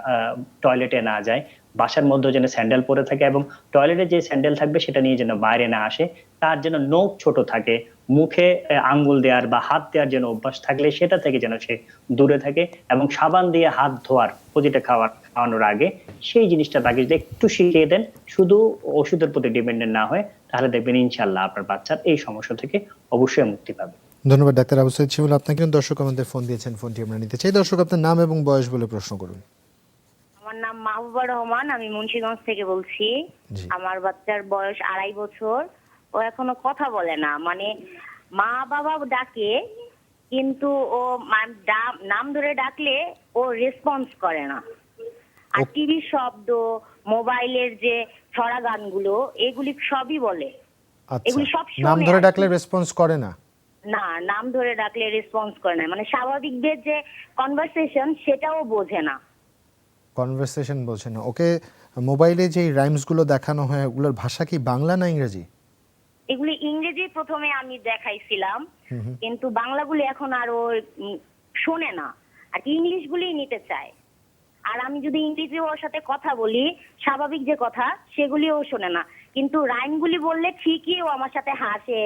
টয়লেটে না যায়, বাসার মধ্যে যেন স্যান্ডেল পরে থাকে, এবং টয়লেটে যে স্যান্ডেল থাকবে সেটা নিয়ে যেন বাইরে না আসে, তার যেন নখ ছোট থাকে, মুখে আঙ্গুল দেওয়ার বা হাত দেওয়ার যেন অভ্যাস থাকলে সেটা থেকে যেন সে দূরে থাকে, এবং সাবান দিয়ে হাত ধোয়ার প্রতিটা খাওয়ানোর আগে সেই জিনিসটা তাকে যদি একটু শিখিয়ে দেন, শুধু ওষুধের প্রতি ডিপেন্ডেন্ট না হয়, তাহলে দেখবেন ইনশাল্লাহ আপনার বাচ্চার এই সমস্যা থেকে অবশ্যই মুক্তি পাবে। ধন্যবাদ ডাক্তার আবু সাইদ শিমুল আপনাকে। দর্শক আমাদের ফোন দিয়েছেন, ফোনটি আমরা নিতে চাই। দর্শক আপনার নাম এবং বয়স বলে প্রশ্ন করুন। আমার নাম মাহবুবা রহমান, আমি মুন্সিগঞ্জ থেকে বলছি। জি। আমার বাচ্চার বয়স 2.5 বছর, ও এখনো কথা বলে না, মানে মা বাবা ডাকে কিন্তু ও নাম ধরে ডাকলে ও রেসপন্স করে না। আর টিভির শব্দ, মোবাইলের যে ছড়া গানগুলো, এগুলি সবই বলে। আচ্ছা, এগুলি সব নাম শোনে ধরে আর কি। ডাকলে রেসপন্স করে না? না, নাম ধরে ডাকলে রেসপন্স করে না, মানে স্বাভাবিকদের যে কনভারসেশন সেটাও বোঝে না। কনভারসেশন বলছে না। ওকে মোবাইলে যে রাইমস গুলো দেখানো হয় ওগুলোর ভাষা কি বাংলা না ইংরেজি? এগুলি ইংরেজি প্রথমে আমি দেখাইছিলাম, কিন্তু বাংলাগুলি এখন আর ও শোনে না, আর ইংলিশ গুলি নিতে চায়। আর আমি যদি ইংরেজি ওর সাথে কথা বলি, স্বাভাবিক যে কথা সেগুলিও শোনে না, কিন্তু রাইমগুলি বললে ঠিকই ও আমার সাথে হাসে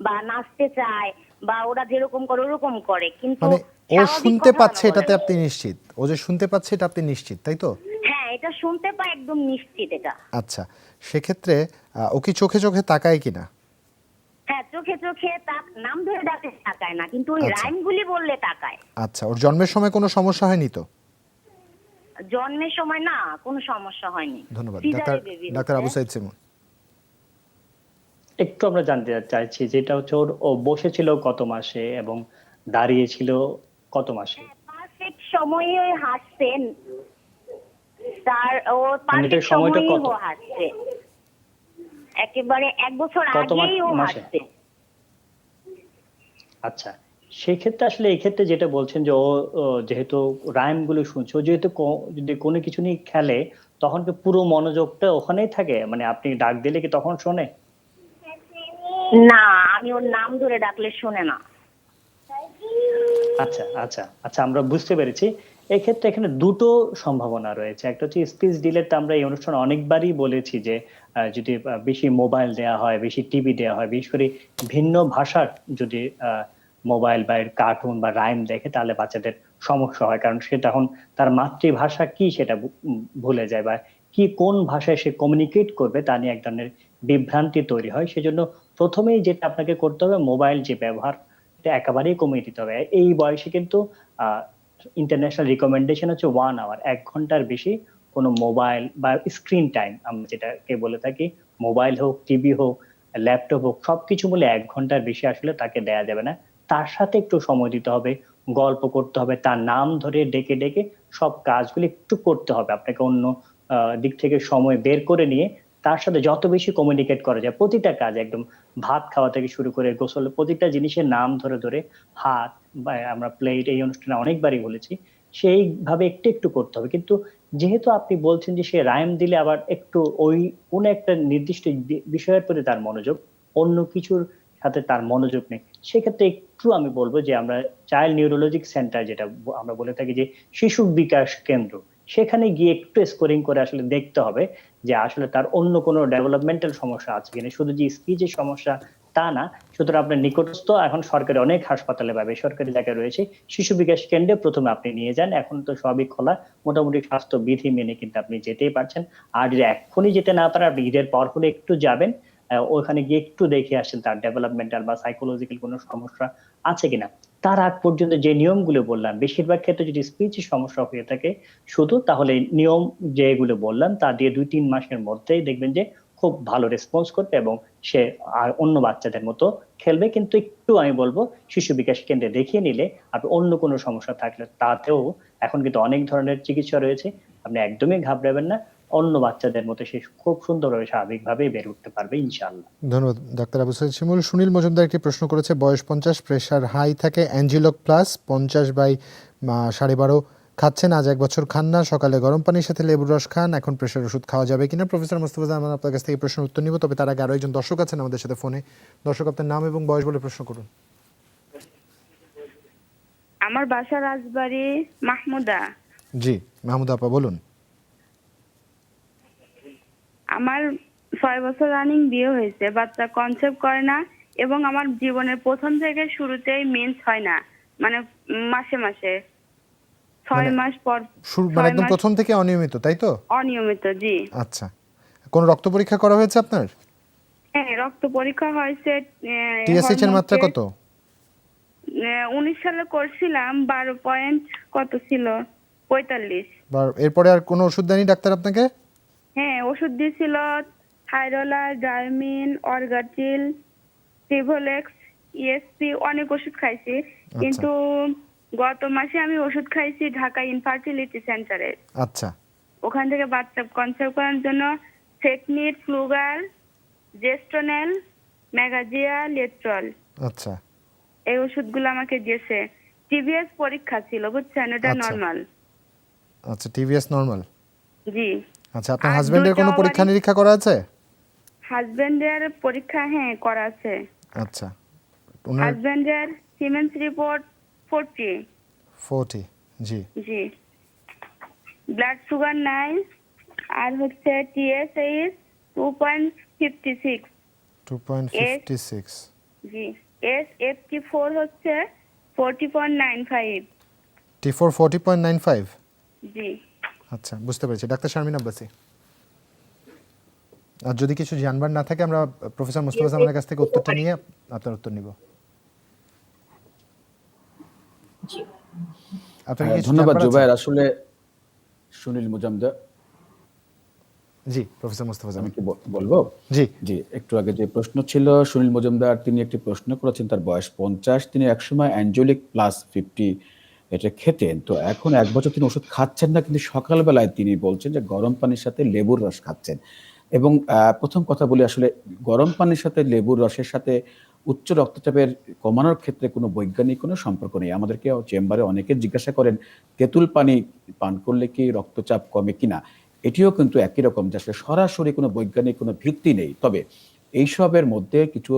বা নাচতে চায় বা ওরা যেরকম করে ওরকম করে, কিন্তু মানে ও স্বাভাবিক শুনতে কথা পাচ্ছে বলে এটাতে না। আপনি নিশ্চিত? ও যে শুনতে পাচ্ছে এটা আপনি নিশ্চিত, তাই তো? হ্যাঁ, এটা শুনতে পাই, একদম নিশ্চিত এটা। আচ্ছা, সেক্ষেত্রে ও কি চোখে চোখে তাকায় কিনা? হ্যাঁ, চোখে চোখে তার নাম ধরে ডাকে তাকায় না, কিন্তু ওই আচ্ছা। রাইমগুলি বললে তাকায়। আচ্ছা, ওর জন্মের সময় কোনো সমস্যা হয়নি তো? জন্মের সময় না, কোনো সমস্যা হয়নি। ধন্যবাদ। সিজারে বেবি ডাক্তার আবু হচ্ছে। সাইদ সিমন। একটু আমরা জানতে চাইছি যেটা হচ্ছে ও বসেছিল কত মাসে এবং দাঁড়িয়েছিল কত মাসে? পারফেক্ট সময়ে ওই হাসছেন, তার ও মানে এটার পারফেক্ট সময়টা সময়ই কত? ও হাসছে, একেবারে 1 বছর কত আগেই ও মাসে? হাসছে। আচ্ছা, সেক্ষেত্রে আসলে এই ক্ষেত্রে যেটা বলছেন যে ও যেহেতু রাইম গুলো শুনছে, ও যেহেতু যদি কোনো কিছু নিয়ে খেলে তখন কি পুরো মনোযোগটা ওখানেই থাকে, মানে আপনি ডাক দিলে কি তখন শোনে? না, আমি ওর নাম ধরে ডাকলে শোনে না। আচ্ছা আচ্ছা আচ্ছা, আমরা বুঝতে পেরেছি। এক্ষেত্রে এখানে দুটো সম্ভাবনা রয়েছে। একটা হচ্ছে স্পিচ ডিলেট, আমরা এই অনুষ্ঠানে অনেকবারই বলেছি যে যদি বেশি মোবাইল দেয়া হয়, বেশি টিভি দেয়া হয়, বিশেষ করে ভিন্ন ভাষার যদি মোবাইল বা কার্টুন বা রাইম দেখে, তাহলে বাচ্চাদের সমস্যা হয়, কারণ সে তখন তার মাতৃভাষা কি সেটা ভুলে যায়, বা কি কোন ভাষায় সে কমিউনিকেট করবে তা নিয়ে এক ধরনের বিভ্রান্তি তৈরি হয়। সেজন্য প্রথমেই যেটা আপনাকে করতে হবে, মোবাইল যে ব্যবহার এটা একেবারেই কমিয়ে দিতে হবে। এই বয়সে কিন্তু ইন্টারন্যাশনাল রিকমেন্ডেশন হচ্ছে 1 আওয়ার, 1 ঘন্টার বেশি কোনো মোবাইল বা স্ক্রিন টাইম আমরা যেটাকে বলে থাকি, মোবাইল হোক, টিভি হোক, ল্যাপটপ হোক, সবকিছু মিলে 1 ঘন্টার বেশি আসলে তাকে দেয়া যাবে না। তার সাথে একটু সময় দিতে হবে, গল্প করতে হবে, তার নাম ধরে ডেকে ডেকে সব কাজগুলো একটু করতে হবে আপনাকে, অন্য দিক থেকে সময় বের করে নিয়ে তার সাথে যত বেশি কমিউনিকেট করা যায় প্রতিটা কাজ, একদম ভাত খাওয়া থেকে শুরু করে গোসল, প্রতিটা জিনিসের নাম ধরে ধরে, হাত বা আমরা প্লেট, এই অনুষ্ঠানে অনেকবারই বলেছি, সেইভাবে একটু একটু করতে হবে। কিন্তু যেহেতু আপনি বলছেন যে সে রাইম দিলে আবার একটু ওই কোন একটা নির্দিষ্ট বিষয়ের প্রতি তার মনোযোগ, অন্য কিছুর সাথে তার মনোযোগ নেই, সেক্ষেত্রে একটু আমি বলবো যে আমরা চাইল্ড নিউরোলজিক সেন্টার, যেটা আমরা বলে থাকি যে শিশু বিকাশ কেন্দ্র, সেখানে গিয়ে একটু স্কোরিং করে আসলে দেখতে হবে যে আসলে তার অন্য কোনো ডেভেলপমেন্টাল সমস্যা আছে কিনা, শুধু যে স্পিচের সমস্যা তা না। সুতরাং আপনার নিকটস্থ এখন সরকারি অনেক হাসপাতালে বা বেসরকারি জায়গায় রয়েছে, শিশু বিকাশ কেন্দ্রে প্রথমে আপনি নিয়ে যান, এখন তো সবই খোলা, মোটামুটি স্বাস্থ্য বিধি মেনে কিন্তু আপনি যেতেই পারছেন। আর যদি এখনই যেতে না পারেন, আপনি ঈদের পর হলে একটু যাবেন, ওখানে গিয়ে একটু দেখে আসেন তার ডেভেলপমেন্টাল বা সাইকোলজিক্যাল কোনো সমস্যা আছে কিনা। তার আগ পর্যন্ত যে নিয়মগুলো বললাম, বেশিরভাগ ক্ষেত্রে যদি স্পিচের সমস্যা হয়ে থাকে শুধু, তাহলে নিয়ম যেগুলো বললাম তা দিয়ে 2-3 মাসের মধ্যেই দেখবেন যে খুব ভালো রেসপন্স করবে এবং সে আর অন্য বাচ্চাদের মতো খেলবে। কিন্তু একটু আমি বলবো শিশু বিকাশ কেন্দ্রে দেখিয়ে নিলে, আপনি অন্য কোনো সমস্যা থাকলে তাতেও এখন কিন্তু অনেক ধরনের চিকিৎসা রয়েছে, আপনি একদমই ঘাবড়াবেন না, অন্য বাচ্চাদের মতো সে খুব সুন্দরভাবে স্বাভাবিকভাবে বেড়ে উঠতে পারবে ইনশাআল্লাহ। ধন্যবাদ ডাক্তার আবু সাইদ শিমুল। সুনীল মজুমদার একটি প্রশ্ন করেছে, বয়স 50, প্রেশার হাই থাকে, অ্যাঞ্জিলক প্লাস, 50/12.5 খাচ্ছেন, আজ 1 বছর খান না, সকালে গরম পানির সাথে লেবুর রস খান, এখন প্রেশার ওষুধ খাওয়া যাবে কিনা? প্রফেসর মোস্তফা জামান আপনার কাছ থেকে প্রশ্নের উত্তর নিব, তবে তার আগে আরো একজন দর্শক আছেন আমাদের সাথে ফোনে। দর্শক, আপনার নাম এবং বয়স বলে প্রশ্ন করুন। আমার বাসা রাজবাড়ী, মাহমুদা। জি মাহমুদা আপা বলুন। আমার 6 বছর রানিং বিয়ে হয়েছে, বাচ্চা কনসেপ্ট করে না, এবং আমার জীবনের প্রথম থেকে শুরুতেই মেন্স হয় না, মানে মাসে মাসে 6 মাস পর, মানে 6 একদম মাস প্রথম থেকে অনিয়মিত, তাই তো? অনিয়মিত, জি। আচ্ছা, কোন রক্ত পরীক্ষা করা হয়েছে আপনার? হ্যাঁ, রক্ত পরীক্ষা হয়েছে। টিএসএইচ এর মাত্রা কত? 19 সালে করছিলাম, 12 পয়েন্ট কত ছিল, 45। এরপরে আর কোনো ওষুধ দেয়নি ডাক্তার আপনাকে? হ্যাঁ, ওষুধ দিয়েছিল, থাইরোলার, ডার্মিন, অর্গাটিল, সিভোলেক্স, ইএসপি, অনেক ওষুধ খাইছি, কিন্তু গত মাসে আমি ওষুধ খাইছি ঢাকা ইনফার্টিলিটি সেন্টারে। আচ্ছা, ওখান থেকে বাচ্চা কনসেপ্ট করার জন্য সেকনিট, ফ্লুগার, জেস্টোনেল, ম্যাগাজিয়া, লেট্রল, আচ্ছা এই ওষুধগুলো আমাকে দিয়েছে। টিবিএস পরীক্ষা ছিল, বুঝছেন, এটা আচ্ছা। নরমাল। আচ্ছা, টিভিএস নরমাল। জি। আচ্ছা, আপনার আর হাজবেন্ডের কোনো দুটো পরীক্ষা নিরীক্ষা করা আছে? হাজবেন্ডের পরীক্ষা, হ্যাঁ, করা আছে। আচ্ছা, ওনার হাজবেন্ডের সিমেন্স রিপোর্ট 40। জি জি। ব্লাড সুগার নাই, আর হচ্ছে টিএসএইচ 2.56। 2.56। জি। এসএফটি4 হচ্ছে 40.95। T4 40.95। জি। আচ্ছা, বুঝতে পেরেছি। ডাক্তার শারমিন আব্বাসী, আর যদি কিছু জানবার না থাকে আমরা প্রফেসর মোস্তফা জামানের কাছ থেকে উত্তরটা নিয়ে আপনার উত্তর নিব। আপনার কি কিছু ধন্যবাদ জানবার আছে? জুবায়ের। আসলে সুনীল মুজামদার, জি প্রফেসর মোস্তফা আমি জামান, কি বলবো? জি জি, একটু আগে যে প্রশ্ন ছিল সুনীল মজুমদার, তিনি একটি প্রশ্ন করেছেন, তার বয়স 50, তিনি একসময় অ্যাঞ্জলিক প্লাস 50 এটা খেতেন, তো এখন 1 বছর তিনি ওষুধ খাচ্ছেন না, কিন্তু সকালবেলায় তিনি বলছেন যে গরম পানির সাথে লেবুর রস খাচ্ছেন। এবং প্রথম কথা বলি, আসলে গরম পানির সাথে লেবুর রসের সাথে উচ্চ রক্তচাপের কমানোর ক্ষেত্রে কোনো বৈজ্ঞানিক কোনো সম্পর্ক নেই। আমাদেরকে চেম্বারে অনেকে জিজ্ঞাসা করেন তেঁতুল পানি পান করলে কি রক্তচাপ কমে কিনা, এটিও কিন্তু একই রকম, যে আসলে সরাসরি কোনো বৈজ্ঞানিক কোনো ভিত্তি নেই। তবে এইসবের মধ্যে কিছু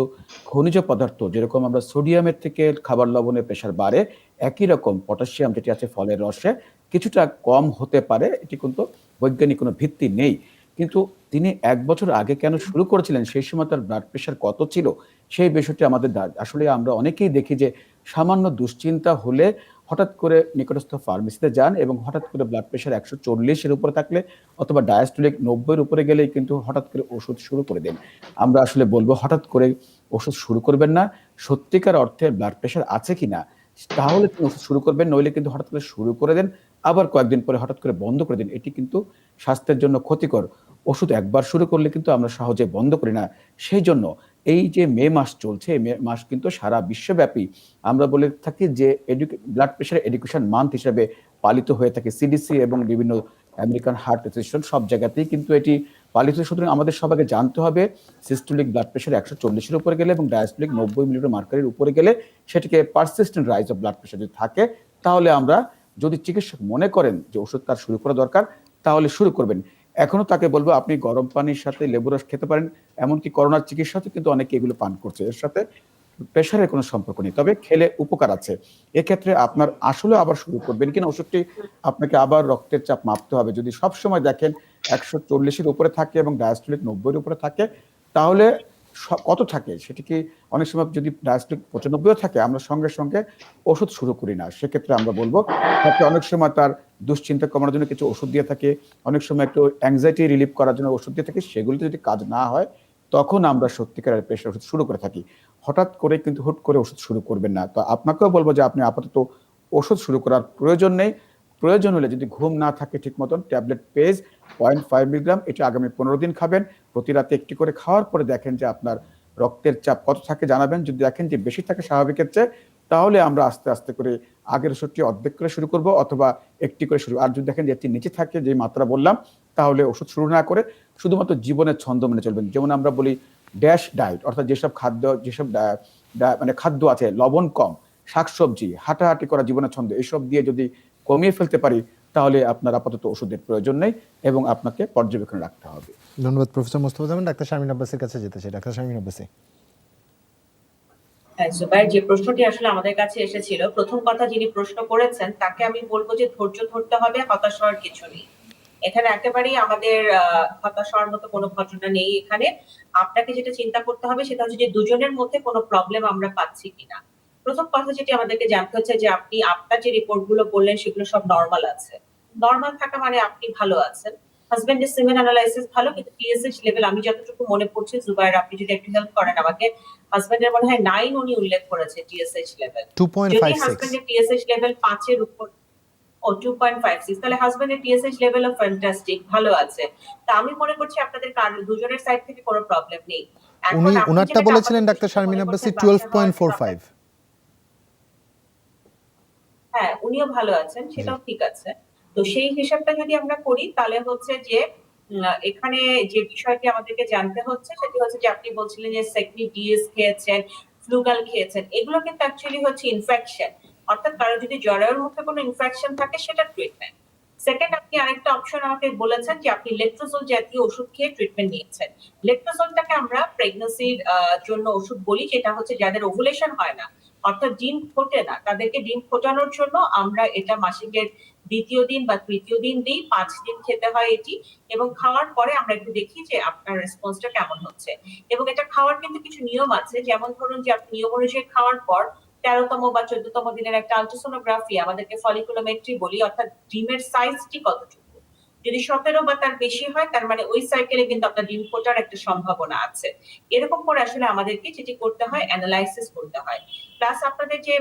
খনিজ পদার্থ, যেরকম আমরা সোডিয়ামের থেকে খাবার লবণে প্রেশার বাড়ে, একই রকম পটাশিয়াম যেটি আছে ফলের রসে কিছুটা কম হতে পারে, এটি কিন্তু বৈজ্ঞানিক কোনো ভিত্তি নেই। কিন্তু তিনি 1 বছর আগে কেন শুরু করেছিলেন, সেই সময় তার ব্লাড প্রেশার কত ছিল, সেই বিষয়টি আমাদের আসলে আমরা অনেকেই দেখি যে সামান্য দুশ্চিন্তা হলে হঠাৎ করে নিকটস্থ ফার্মেসিতে যান এবং হঠাৎ করে ব্লাড প্রেশার 140 এর উপরে থাকলে অথবা ডায়াস্টোলিক 90 এর উপরে গেলেই কিন্তু হঠাৎ করে ওষুধ শুরু করে দেন। আমরা আসলে বলবো হঠাৎ করে ওষুধ শুরু করবেন না। সত্যিকার অর্থে ব্লাড প্রেশার আছে কিনা তাহলে তিনি ওষুধ শুরু করবেন, নইলে কিন্তু হঠাৎ করে শুরু করে দেন, আবার কয়েকদিন পরে হঠাৎ করে বন্ধ করে দেন। এটি কিন্তু স্বাস্থ্যের জন্য ক্ষতিকর। ওষুধ একবার শুরু করলে কিন্তু আমরা সহজে বন্ধ করি না। সেই জন্য এই যে মে মাস চলছে, মে মাস কিন্তু সারা বিশ্বব্যাপী আমরা বলে থাকি যে ব্লাড প্রেশার এডুকেশন মান্থ হিসেবে পালিত হয়ে থাকে। সিডিসি এবং বিভিন্ন আমেরিকান হার্ট অ্যাসোসিয়েশন সব জায়গাতেই কিন্তু এটি পালিত। সুতরাং আমাদের সবাইকে জানতে হবে সিস্টোলিক ব্লাড প্রেশার 140 এর উপরে গেলে এবং ডায়াস্টোলিক 90 মিলিমিটার মার্কারের উপরে গেলে সেটিকে persistent rise of blood pressure যদি থাকে, তাহলে আমরা যদি চিকিৎসক মনে করেন যে ওষুধ তার শুরু করা দরকার তাহলে শুরু করবেন। এখনো তাকে বলবো আপনি গরম পানির সাথে লেবু রস খেতে পারেন, এমনকি করোনার চিকিৎসাতে কিন্তু অনেকে এগুলো পান করছে, এর সাথে প্রেশারের কোনো সম্পর্ক নেই, তবে খেলে উপকার আছে। এক্ষেত্রে আপনার আসলে আবার শুরু করবেন কিনা ওষুধটি আপনাকে আবার রক্তের চাপ মাপতে হবে। যদি সব সময় দেখেন 140 এর উপরে থাকে এবং ডায়াস্টোলিক 90 এর উপরে থাকে, তাহলে কত থাকে সেটি কি, অনেক সময় যদি ডায়াস্টোলিক 95 থাকে আমরা সঙ্গে সঙ্গে ওষুধ শুরু করি না। সেক্ষেত্রে আমরা বলবো তাকে অনেক সময় তার দুশ্চিন্তা কমানোর জন্য কিছু ওষুধ দিয়ে থাকে, অনেক সময় একটু অ্যাংজাইটি রিলিফ করার জন্য ওষুধ দিয়ে থাকি, সেগুলিতে যদি কাজ না হয় তখন আমরা সত্যিকারের প্রেশার ওষুধ শুরু করে থাকি। হঠাৎ করে কিন্তু হুট করে ওষুধ শুরু করবেন না। তো আপনাকেও বলবো যে আপনি আপাতত ওষুধ শুরু করার প্রয়োজন নেই। প্রয়োজন হলে যদি ঘুম না থাকে ঠিক মতন, ট্যাবলেট পেজ 0.5 মিলিগ্রাম এটি আগামী 15 দিন খাবেন, প্রতি রাতে একটি করে খাওয়ার পরে দেখেন যে আপনার রক্তের চাপ কত থাকে জানাবেন। যদি দেখেন যে বেশি থাকে স্বাভাবিকের চেয়ে, তাহলে আমরা আস্তে আস্তে করে আগের ওষুধটি অর্ধেক করে শুরু করব অথবা একটি করে শুরু। আর যদি দেখেন যে এটি নিচে থাকে যে মাত্রা বললাম, তাহলে ওষুধ শুরু না করে শুধুমাত্র জীবনের ছন্দ মেনে চলবেন। যেমন আমরা বলি ড্যাশ ডায়েট, অর্থাৎ যেসব মানে খাদ্য আছে লবণ কম, শাকসবজি, হাঁটাহাঁটি করা, জীবনের ছন্দ, এসব দিয়ে যদি কমিয়ে ফেলতে পারি তাহলে আপনার আপাতত ওষুধের প্রয়োজন নেই এবং আপনাকে পর্যবেক্ষণে রাখতে হবে। ধন্যবাদ প্রফেসর মোস্তফা জামান। ডাক্তার শারমিন আব্বাসের কাছে যেতে চাই। ডাক্তার শারমিন আব্বাসী, জুবাইর, যে প্রশ্নটি আসলে আমাদের কাছে এসেছিল, প্রথম কথা যিনি প্রশ্ন করেছেন তাকে আমি বলবো যে ধৈর্য ধরতে হবে, হতাশ হওয়ার কিছু নেই। এখানে একেবারেই আমাদের হতাশ হওয়ার মতো কোনো ঘটনা নেই। এখানে আপনাকে যেটা চিন্তা করতে হবে সেটা হচ্ছে যে দুজনের মধ্যে কোনো প্রবলেম আমরা পাচ্ছি কিনা। প্রথম কথা যেটি আমাদেরকে জানতে হচ্ছে যে আপনি আপনার যে রিপোর্ট গুলো বললেন সেগুলো সব নর্মাল আছে। নর্মাল থাকা মানে আপনি ভালো আছেন। হাজবেন্ডের সিমেন অ্যানালাইসিস ভালো, কিন্তু টিএসএইচ লেভেল আমি যতটুকু মনে পড়ছে, জুবাইর আপনি যদি একটু হেল্প করেন আমাকে, হাজবেন্ডের মনে হয় 9 উনি উল্লেখ করেছে টিএসএইচ লেভেল। যদি 2.56। হাজবেন্ডের টিএসএইচ লেভেল 5 এর উপর, ও 2.56, তাহলে হাজবেন্ডের টিএসএইচ লেভেল অফ ফ্যান্টাস্টিক, ভালো আছে। তা আমি মনে করছি আপনাদের দুজনের সাইড থেকে কোনো প্রবলেম নেই। উনি উনারটা বলেছিলেন ডাক্তার শারমিন আব্বাসী 12.45। হ্যাঁ, উনিও ভালো আছেন, সেটাও ঠিক আছে। তো সেই হিসাবটা যদি আমরা করি তাহলে হচ্ছে যে এখানে যে বিষয়টি আমাদেরকে জানতে হচ্ছে সেটি হচ্ছে যে আপনি বলছিলেন যে সেকনি ডিএস খেয়েছেন, ফ্লুগাল খেয়েছেন, এগুলো কিন্তু অ্যাকচুয়ালি হচ্ছে ইনফেকশন, অর্থাৎ কারো যদি জ্বরের মুখে কোনো ইনফেকশন থাকে সেটা ট্রিটমেন্ট। সেকেন্ড, আপনি আরেকটা অপশন আমাকে বলেছেন যে আপনি লেট্রোজোল জাতীয় ওষুধ খেয়ে ট্রিটমেন্ট নিয়েছেন। লেট্রোজোলটাকে আমরা প্রেগন্যান্সির জন্য ওষুধ বলি, যেটা হচ্ছে যাদের ওভুলেশন হয় না, অর্থাৎ ডিম ফোটে না, তাদেরকে ডিম ফোটানোর জন্য আমরা এটা মাসিকের 2য় দিন বা 3য় দিন দিই। 5 দিন খেতে হয় এটি, এবং খাওয়ার পরে আমরা একটু দেখি যে আপনার রেসপন্সটা কেমন হচ্ছে। এবং এটা খাওয়ার কিন্তু কিছু নিয়ম আছে, যেমন ধরুন যে আপনি নিয়ম অনুযায়ী খাওয়ার পর 13তম বা 14তম দিনের একটা আলট্রাসোনোগ্রাফি আমাদেরকে ফলিকুলোমেট্রি বলি, অর্থাৎ ডিমের সাইজটি কতটুকু। যদি 17 বা তার বেশি হয় তার মানে ওই সাইকেলে কিন্তু আপনার ডিম ফোটার একটা সম্ভাবনা আছে। এরকম করে আসলে আমাদেরকে যেটি করতে হয় অ্যানালাইসিস করতে হয়। প্লাস আপনাদের যে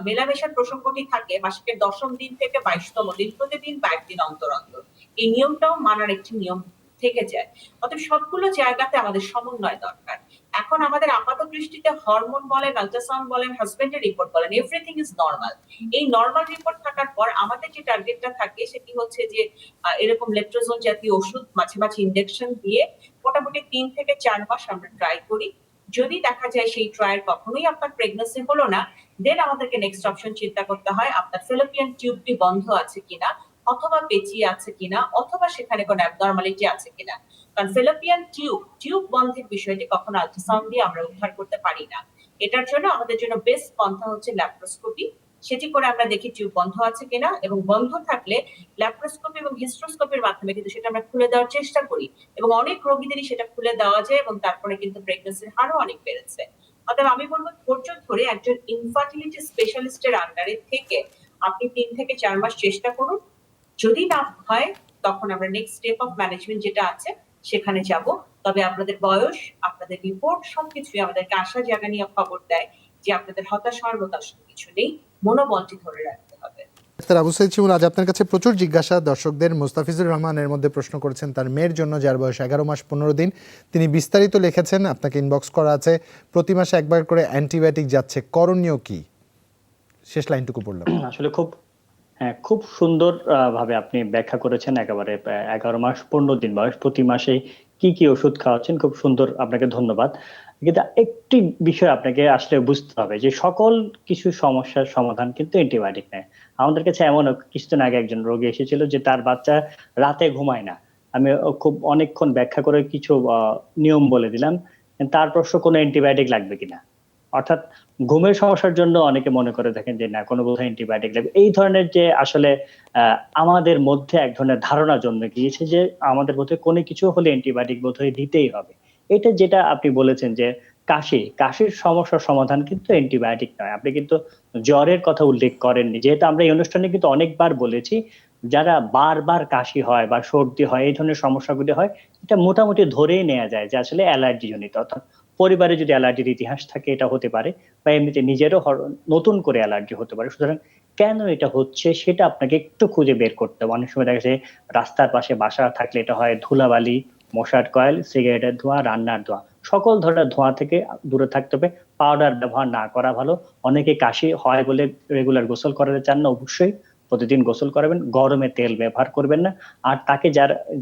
মেলামেশার প্রসঙ্গটি থাকে মাসিকের 10ম দিন থেকে 22তম দিন, প্রতিদিন বা একদিন অন্তর অন্তর, এই নিয়মটাও মানার একটি নিয়ম থেকে যায়। অতএব সবগুলো জায়গাতে আমাদের সমন্বয় দরকার। এখন আমাদের আপাত দৃষ্টিতে হরমোন বলেন, আল্ট্রাসাউন্ড বলেন, হাজবেন্ডের রিপোর্ট বলেন, এভরিথিং ইজ নরমাল। এই নরমাল রিপোর্ট থাকার পর আমাদের যে টার্গেটটা থাকে সেটি হচ্ছে যে এরকম লেট্রোজোন জাতীয় ওষুধ মাঝে মাঝে ইনজেকশন দিয়ে মোটামুটি 3 থেকে 4 মাস আমরা ট্রাই করি। যদি দেখা যায় সেই ট্রায়াল কখনোই আপনার প্রেগন্যান্সি হলো না, দেন আমাদেরকে নেক্সট অপশন চিন্তা করতে হয় আপনার ফেলোপিয়ান টিউবটি বন্ধ আছে কিনা, অথবা পেঁচিয়ে আছে কিনা, অথবা সেখানে কোনো অ্যাবনরমালিটি আছে কিনা। কারণ ফেলোপিয়ান টিউব বন্ধের বিষয়টি কখনো আল্ট্রাসাউন্ড দিয়ে আমরা উদ্ধার করতে পারি না। এটার জন্য আমাদের জন্য বেস্ট পন্থা হচ্ছে ল্যাপ্রোস্কোপি। সেটি করে আমরা দেখি টিউব বন্ধ আছে কিনা, এবং বন্ধ থাকলে ল্যাপ্রোস্কোপি এবং হিস্ট্রোস্কোপির মাধ্যমে কিন্তু সেটা আমরা খুলে দেওয়ার চেষ্টা করি, এবং অনেক রোগীদেরই সেটা খুলে দেওয়া যায়, এবং তারপরে কিন্তু প্রেগন্যান্সির হারও অনেক বেড়েছে। অতএব আমি বলবো ধৈর্য ধরে একজন ইনফার্টিলিটি স্পেশালিস্টের আন্ডারে থেকে আপনি 3 থেকে 4 মাস চেষ্টা করুন। যদি না হয় তখন আমরা নেক্সট স্টেপ অফ ম্যানেজমেন্ট যেটা আছে সেখানে যাব। তবে আপনাদের বয়স, আপনাদের রিপোর্ট সবকিছুই আমাদেরকে আশা জাগানিয়া খবর দেয় যে আপনাদের হতাশ হওয়ার মতো আসলে কিছু নেই, মনোবলটি ধরে রাখতে হবে। ডাক্তার আবু সাইদ শিমুল, আজ আপনার কাছে প্রচুর জিজ্ঞাসা দর্শকদের। মুস্তাফিজুর রহমানের মধ্যে প্রশ্ন করেছেন তার মেয়ের জন্য, যার বয়স 11 মাস 15 দিন। তিনি বিস্তারিত লিখেছেন, আপনাকে ইনবক্স করা আছে। প্রতি মাসে একবার করে অ্যান্টিবায়োটিক যাচ্ছে, করণীয় কি? শেষ লাইনটুকু পড়লাম। আসলে খুব সুন্দর ভাবে আপনি ব্যাখ্যা করেছেন। একেবারে 11 মাস 15 দিন বয়স, প্রতি মাসে কি কি ওষুধ খাওয়াচ্ছেন, খুব সুন্দর, আপনাকে ধন্যবাদ। কিন্তু একটি বিষয় আপনাকে আসলে বুঝতে হবে যে সকল কিছু সমস্যার সমাধান কিন্তু অ্যান্টিবায়োটিক নেয়। আমাদের কাছে এমন কিছুদিন আগে একজন রোগী এসেছিল যে তার বাচ্চা রাতে ঘুমায় না। আমি খুব অনেকক্ষণ ব্যাখ্যা করে কিছু নিয়ম বলে দিলাম, তার প্রশ্ন কোনো অ্যান্টিবায়োটিক লাগবে কিনা। অর্থাৎ ঘুমের সমস্যার জন্য অনেকে মনে করে দেখেন যে না, কোনো বোধহয় অ্যান্টিবায়োটিক লাগবে। এই ধরনের যে আসলে আমাদের মধ্যে এক ধরনের ধারণা জন্মে গিয়েছে যে আমাদের মধ্যে কোনো কিছু হলে অ্যান্টিবায়োটিক বোধহয় দিতেই হবে। এটা যেটা আপনি বলেছেন যে কাশির সমস্যার সমাধান কিন্তু অ্যান্টিবায়োটিক নয়। আপনি কিন্তু জ্বরের কথা উল্লেখ করেননি, যেহেতু আমরা এই অনুষ্ঠানে কিন্তু অনেকবার বলেছি যারা বারবার কাশি হয় বা সর্দি হয়, এই ধরনের সমস্যাগুলি হয়, এটা মোটামুটি ধরেই নেওয়া যায় যে আসলে অ্যালার্জি জনিত। অর্থাৎ পরিবারে যদি অ্যালার্জির ইতিহাস থাকে এটা হতে পারে, বা এমনিতে নিজেরও নতুন করে অ্যালার্জি হতে পারে। সুতরাং কেন এটা হচ্ছে সেটা আপনাকে একটু খুঁজে বের করতে হবে। অনেক সময় দেখা যায় রাস্তার পাশে বাসা থাকলে এটা হয় ধুলাবালি, মশার কয়েল, সিগারেটের ধোঁয়া, রান্নার ধোঁয়া, সকল ধরনের ধোঁয়া থেকে দূরে থাকতে হবে। পাউডার ব্যবহার না করা ভালো। অনেকে কাশি হয় বলে রেগুলার গোসল করাতে চান না, অবশ্যই প্রতিদিন গোসল করাবেন। গরমে তেল ব্যবহার করবেন না। আর তাকে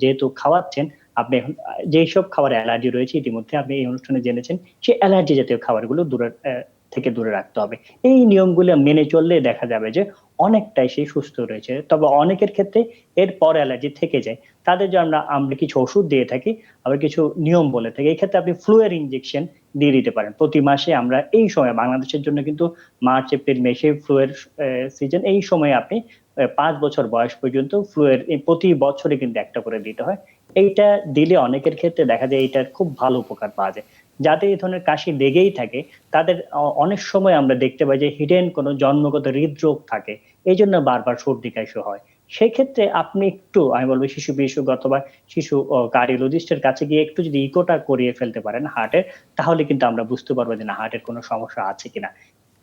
যেহেতু খাওয়াচ্ছেন, আপনি এখন যেসব খাবারে অ্যালার্জি রয়েছে ইতিমধ্যে আপনি এই অনুষ্ঠানে জেনেছেন, সেই অ্যালার্জি জাতীয় খাবারগুলো দূরে রাখতে হবে। এই নিয়মগুলো মেনে চললে দেখা যাবে যে অনেকটাই সে সুস্থ রয়েছে। তবে অনেকের ক্ষেত্রে এর পর অ্যালার্জি থেকে যায়, তাদের জন্য আমরা কিছু ওষুধ দিয়ে থাকি, আবার কিছু নিয়ম বলে থাকি। এই ক্ষেত্রে আপনি ফ্লুয়ের ইনজেকশন দিয়ে দিতে পারেন প্রতি মাসে। আমরা এই সময় বাংলাদেশের জন্য কিন্তু মার্চ এপ্রিল মে ফ্লুয়ের সিজন, এই সময় আপনি 5 বছর বয়স পর্যন্ত ফ্লুয়ের প্রতি বছরে কিন্তু একটা করে দিতে হয়। এইটা দিলে অনেকের ক্ষেত্রে দেখা যায় এইটার খুব ভালো উপকার পাওয়া যায়। যাদের এই ধরনের কাশি লেগেই থাকে তাদের অনেক সময় আমরা দেখতে পাই যে হিডেন কোনো জন্মগত হৃদরোগ থাকে, এই জন্য বারবার সর্দি কাশি হয়। সেই ক্ষেত্রে আপনি একটু, আমি বলবো শিশু বিশেষজ্ঞ অথবা শিশু কার্ডিওলজিস্টের কাছে গিয়ে একটু যদি ইকোটা করিয়ে ফেলতে পারেন হার্টের, তাহলে কিন্তু আমরা বুঝতে পারবো যে না, হার্টের কোনো সমস্যা আছে কিনা।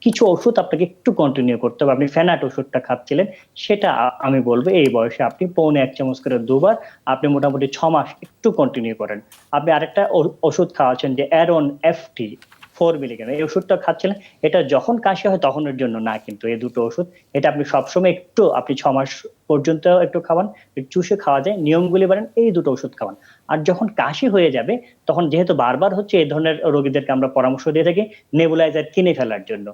কিছু ওষুধ আপনাকে একটু কন্টিনিউ করতে হবে। আপনি ফেনাট ওষুধটা খাচ্ছিলেন, সেটা আমি বলবো এই বয়সে আপনি পৌনে 1 চামচ করে 2 বার, আপনি মোটামুটি 6 মাস একটু কন্টিনিউ করেন। আপনি আরেকটা ওষুধ খাওয়াচ্ছেন যে অ্যারন এফটি 4 মিলিগ্রাম, এই ওষুধটা খাচ্ছিলেন, এটা যখন কাশি হয় তখনের জন্য না, কিন্তু এই দুটো ওষুধ এটা আপনি সবসময় একটু, আপনি 6 মাস পর্যন্ত একটু খাওয়ান, একটু চুষে খাওয়া যায়, নিয়মগুলি বলেন, এই দুটো ওষুধ খাওয়ান। আর যখন কাশি হয়ে যাবে তখন যেহেতু বারবার হচ্ছে, এই ধরনের রোগীদেরকে আমরা পরামর্শ দিয়ে থাকি নেবুলাইজার কিনে ফেলার জন্য।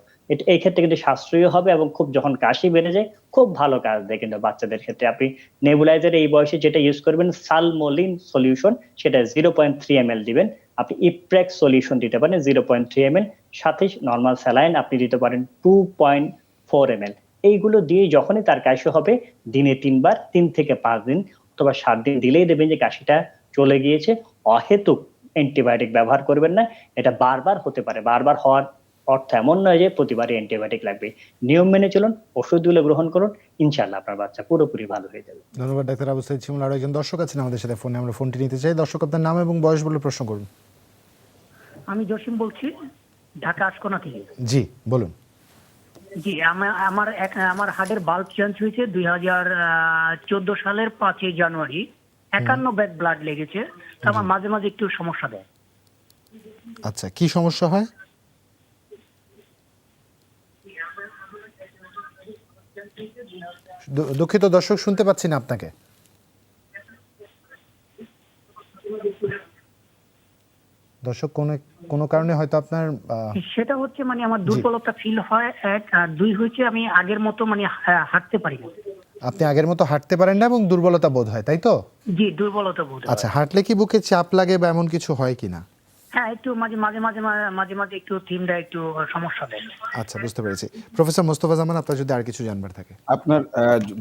এই ক্ষেত্রে কিন্তু সাশ্রয়ী হবে, এবং খুব যখন কাশি বেড়ে যায় খুব ভালো কাজ দেয় কিন্তু বাচ্চাদের ক্ষেত্রে। আপনি নেবুলাইজার এই বয়সে যেটা ইউজ করবেন, সালমোলিন সলিউশন, সেটা 0.3 ml দিবেন। আপনি ইপ্রেক্স সলিউশন দিতে পারেন 0.3 ml, সাথে নর্মাল স্যালাইন আপনি দিতে পারেন 2.4 ml। এইগুলো দিয়ে যখনই তার কাশি হবে দিনে 3 বার, 3 থেকে 5 দিন অথবা 7 দিন দিলেই দেবেন যে কাশিটা চলে গিয়েছে। অহেতুক অ্যান্টিবায়োটিক ব্যবহার করবেন না, এটা বারবার হতে পারে। বারবার হওয়ার অর্থ এমন নয় যে প্রতিবারই অ্যান্টিবায়োটিক লাগবে। নিয়ম মেনে চলুন, ওষুধগুলো গ্রহণ করুন, ইনশাআল্লাহ আপনার বাচ্চা পুরোপুরি ভালো হয়ে যাবে। ধন্যবাদ ডাক্তার আবু সাইদ শিমুল। আরো একজন দর্শক আছেন আমাদের সাথে ফোনে, আমরা ফোনটি নিতে চাই। দর্শক, আপনার নাম এবং বয়স বলে প্রশ্ন করুন। আমি জসিম বলছি, ঢাকা আশকোনা থেকে। জি বলুন। জি, আমার হার্টের বাল্ব চেঞ্জ হয়েছে 2014 সালের 5ই জানুয়ারি। 51 ব্যাগ ব্লাড লেগেছে। তো আমার মাঝে মাঝে একটু সমস্যা দেয়। আচ্ছা, কি সমস্যা হয়? দুঃখিত দর্শক, শুনতে পাচ্ছি না আপনাকে। দর্শক, কোনো কারণে হয়তো আপনার সেটা হচ্ছে মানে আমার দুর্বলতা ফিল হয়, এক। আর দুই হচ্ছে আমি আগের মতো মানে হাঁটতে পারি না। আপনি আগের মতো হাঁটতে পারেন না এবং দুর্বলতা বোধ হয়, তাই তো? জি, দুর্বলতা বোধ হয়। আচ্ছা, হাঁটলে কি বুকে চাপ লাগে বা এমন কিছু হয় কিনা? হ্যাঁ, একটু মাঝে মাঝে মাঝে মাঝে মাঝে একটু থিমটা একটু সমস্যা দেয়। আচ্ছা, বুঝতে পেরেছি। প্রফেসর মোস্তফা জামান, আপনার যদি আর কিছু জানবার থাকে। আপনার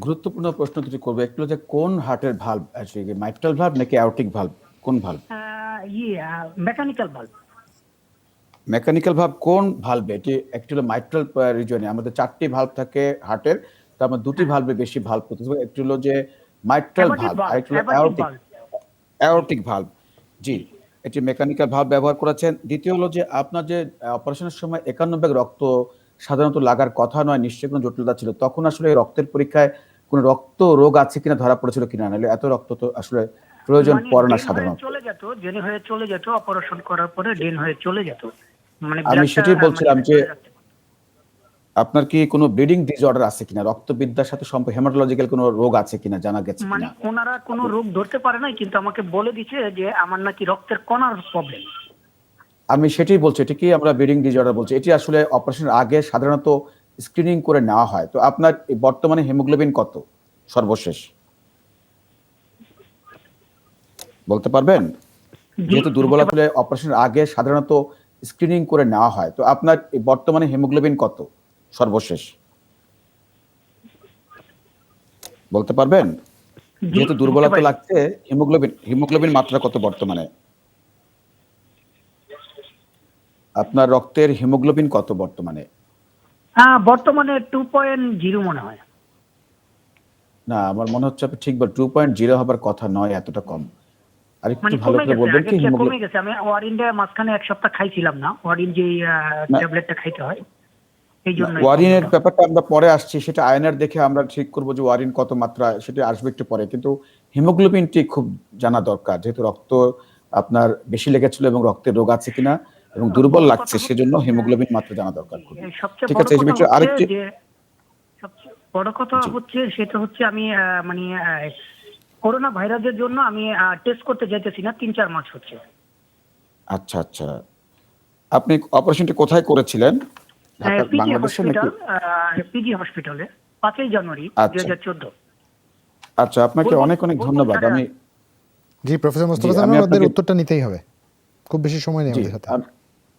গুরুত্বপূর্ণ প্রশ্ন দুটি করবো। একটু যে কোন হার্টের ভালভ, মাইট্রাল ভালভ নাকি অ্যাওর্টিক ভালভ, কোন valve? Mechanical valve. Mechanical valve কোন ভালভে? এটি অ্যাকচুয়ালি মাইট্রাল রিজনে আমাদের 4টি ভালভ থাকে হার্টের, তো আমরা 2টি ভালভে বেশি ভালভ করতে হবে। একটি হলো যে মাইট্রাল ভালভ, আর একটি হলো অ্যাওর্টিক ভালভ। জি, এটি মেকানিক্যাল ভালভ ব্যবহার করেছেন। দ্বিতীয় হলো যে আপনার যে অপারেশনের সময় 51 ব্যাগ রক্ত সাধারণত লাগার কথা নয়, নিশ্চয়ই কোনো জটিলতা ছিল। তখন আসলে রক্তের পরীক্ষায় কোনো রক্ত রোগ আছে কিনা ধরা পড়েছিল কিনা, নাহলে এত রক্ত তো আসলে প্রয়োজন পড়ে না সাধারণত। চলে যেত, ড্রেন হয়ে চলে যেত, অপারেশন করার পরে ড্রেন হয়ে চলে যেত। মানে আমি সেটাই বলছিলাম যে আপনার কি কোনো ব্লিডিং ডিসঅর্ডার আছে কিনা, রক্তবিদ্যার সাথে হেমাটোলজিক্যাল কোনো রোগ আছে কিনা জানা গেছে মানে কিনা? ওনারা কোনো রোগ ধরতে পারে নাই, কিন্তু আমাকে বলে দিছে যে আমার নাকি রক্তের কণার প্রবলেম। আমি সেটাই বলছি, এটি কি আমরা ব্লিডিং ডিসঅর্ডার বলছি। এটি আসলে অপারেশনের আগে সাধারণত স্ক্রিনিং করে নেওয়া হয়। তো আপনার বর্তমানে হিমোগ্লোবিন কত সর্বশেষ বলতে পারবেন? যেহেতু দুর্বলতা হলে অপারেশনের আগে সাধারণত স্ক্রিনিং করে নেওয়া হয়, তো আপনার বর্তমানে হিমোগ্লোবিন কত সর্বশেষ বলতে পারবেন? যেহেতু দুর্বলতা লাগছে, হিমোগ্লোবিন মাত্রা কত বর্তমানে? আপনার রক্তের হিমোগ্লোবিন কত বর্তমানে? বর্তমানে 2.0 মনে হয়। না, আমার মনে হচ্ছে আপনি ঠিক বল, 2.0 হবার কথা নয়, এতটা কম। আর একটু ভালো করে বলবেন কি হিমোগ্লোবিন কমে গেছে। আমি ওয়ারিনটা মাঝখানে 1 সপ্তাহ খাইছিলাম না, ওয়ারিন যে ট্যাবলেটটা খাইতে হয়, এই জন্য। ওয়ারিনের ব্যাপারটা আমরা পরে আসছি, সেটা আয়নার দেখে আমরা ঠিক করব যে ওয়ারিন কত মাত্রা, সেটা আসবে একটু পরে। কিন্তু হিমোগ্লোবিনটি খুব জানা দরকার, যেহেতু রক্ত আপনার বেশি লেগেছিল এবং রক্তের রোগ আছে কিনা এবং দুর্বল লাগছে, সেজন্য হিমোগ্লোবিন মাত্রা জানা দরকার। ঠিক আছে, এই বিষয়ে আরেকটি সবচেয়ে বড় কথা হচ্ছে সেটা হচ্ছে আমি মানে করোনা ভাইরাসের জন্য আমি টেস্ট করতে যাইতেছি না, 3-4 মাস হচ্ছে। আচ্ছা আচ্ছা, আপনি অপারেশনটি কোথায় করেছিলেন? ঢাকা বাংলাদেশে নাকি? পিজি হসপিটালে 5ই জানুয়ারি 2014। আচ্ছা, আপনাকে অনেক অনেক ধন্যবাদ। আমি জি প্রফেসর মোস্তফা জামান, আমাদের উত্তরটা নিতেই হবে, খুব বেশি সময় নেই আমাদের হাতে।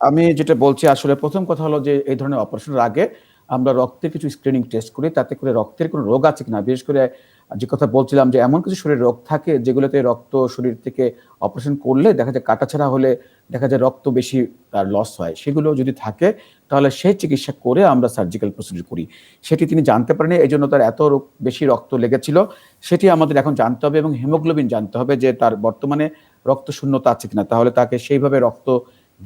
আমি যেটা বলছি আসলে প্রথম কথা হলো যে এই ধরনের অপারেশনের আগে আমরা রক্তের কিছু স্ক্রিনিং টেস্ট করি, তাতে করে রক্তের কোনো রোগ আছে কিনা। বিশেষ করে যে কথা বলছিলাম যে এমন কিছু শরীরে রোগ থাকে যেগুলোতে রক্ত শরীর থেকে অপারেশন করলে দেখা যায় কাটাছাড়া হলে দেখা যায় রক্ত বেশি তার লস হয়, সেগুলো যদি থাকে তাহলে সেই চিকিৎসা করে আমরা সার্জিক্যাল প্রসিডিউর করি। সেটি তিনি জানতে পারেনি, এই জন্য তার এত বেশি রক্ত লেগেছিল, সেটি আমাদের এখন জানতে হবে। এবং হিমোগ্লোবিন জানতে হবে যে তার বর্তমানে রক্ত শূন্যতা আছে কিনা, তাহলে তাকে সেইভাবে রক্ত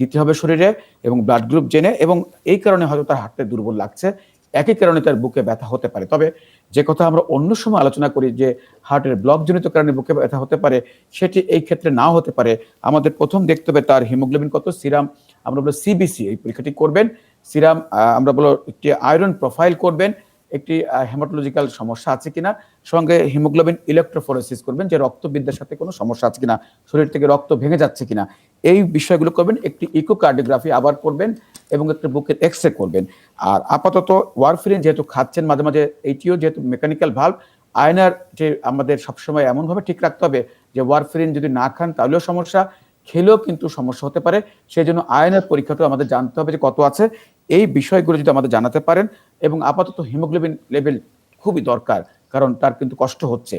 দিতে হবে শরীরে এবং ব্লাড গ্রুপ জেনে। এবং এই কারণে হয়তো তার হার্টে দুর্বল লাগছে, একই কারণে তার বুকে ব্যথা হতে পারে। তবে যে কথা আমরা অন্য সময় আলোচনা করি যে হার্টের ব্লকজনিত কারণে বুকে ব্যথা হতে পারে, সেটি এই ক্ষেত্রে নাও হতে পারে। আমাদের প্রথম দেখতে হবে তার হিমোগ্লোবিন কত। সিরাম আমরা বলো সিবিসি, এই পরীক্ষাটি করবেন। সিরাম আমরা বলো একটি আয়রন প্রোফাইল করবেন, একটি হেমাটোলজিক্যাল সমস্যা আছে কিনা, সঙ্গে হিমোগ্লোবিন ইলেকট্রোফোরেসিস করবেন, যে রক্তবিদ্যার সাথে কোনো সমস্যা আছে কিনা, শরীর থেকে রক্ত ভেঙে যাচ্ছে কিনা, এই বিষয়গুলো করবেন। একটি ইকোকার্ডিওগ্রাফি আবার করবেন এবং একটা বুকের এক্সরে করবেন। আর আপাতত ওয়ারফেরিন যেহেতু খাচ্ছেন মাঝে মাঝে, এইটিও যেহেতু মেকানিক্যাল ভালভ, আয়নার যে আমাদের সবসময় এমনভাবে ঠিক রাখতে হবে যে ওয়ারফেরিন যদি না খান তাহলেও সমস্যা, খেলেও কিন্তু সমস্যা হতে পারে। সেই জন্য আয়নার পরীক্ষাটা আমাদের জানতে হবে যে কত আছে। এই বিষয়গুলো যদি আমাদের জানাতে পারেন, এবং আপাতত হিমোগ্লোবিন লেভেল খুবই দরকার, কারণ তার কিন্তু কষ্ট হচ্ছে।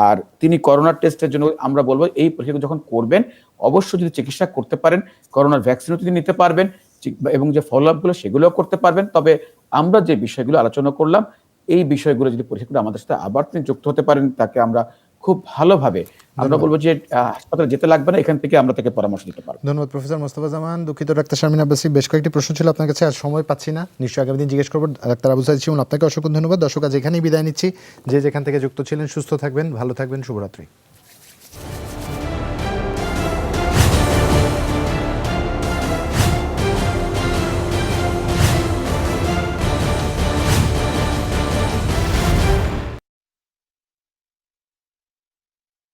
আর তিনি করোনার টেস্টের জন্য আমরা বলবো এই পরীক্ষা যখন করবেন অবশ্যই যদি চিকিৎসা করতে পারেন, করোনার ভ্যাকসিনও তিনি নিতে পারবেন, এবং যে ফলো আপগুলো সেগুলোও করতে পারবেন। তবে আমরা যে বিষয়গুলো আলোচনা করলাম এই বিষয়গুলো যদি পরীক্ষা করে আমাদের সাথে আবার তিনি যুক্ত হতে পারেন, তাকে আমরা খুব ভালোভাবে আমরা বলবো যে হাসপাতালে যেতে লাগবে না, এখান থেকে আমরা তাকে পরামর্শ দিতে পারবো। ধন্যবাদ প্রফেসর মোস্তফা জামান। দুঃখিত ডাক্তার শারমিন আব্বাসী, বেশ কয়েকটি প্রশ্ন ছিল আপনার কাছে, আর সময় পাচ্ছি না, নিশ্চয়ই আগামী দিন জিজ্ঞেস করবো। ডাক্তার আবু সাঈদ শিমুল, আপনাকে অসংখ্য ধন্যবাদ। দর্শক আজ এখানেই বিদায় নিচ্ছি। যে যেখান থেকে যুক্ত ছিলেন সুস্থ থাকবেন, ভালো থাকবেন, শুভরাত্রি।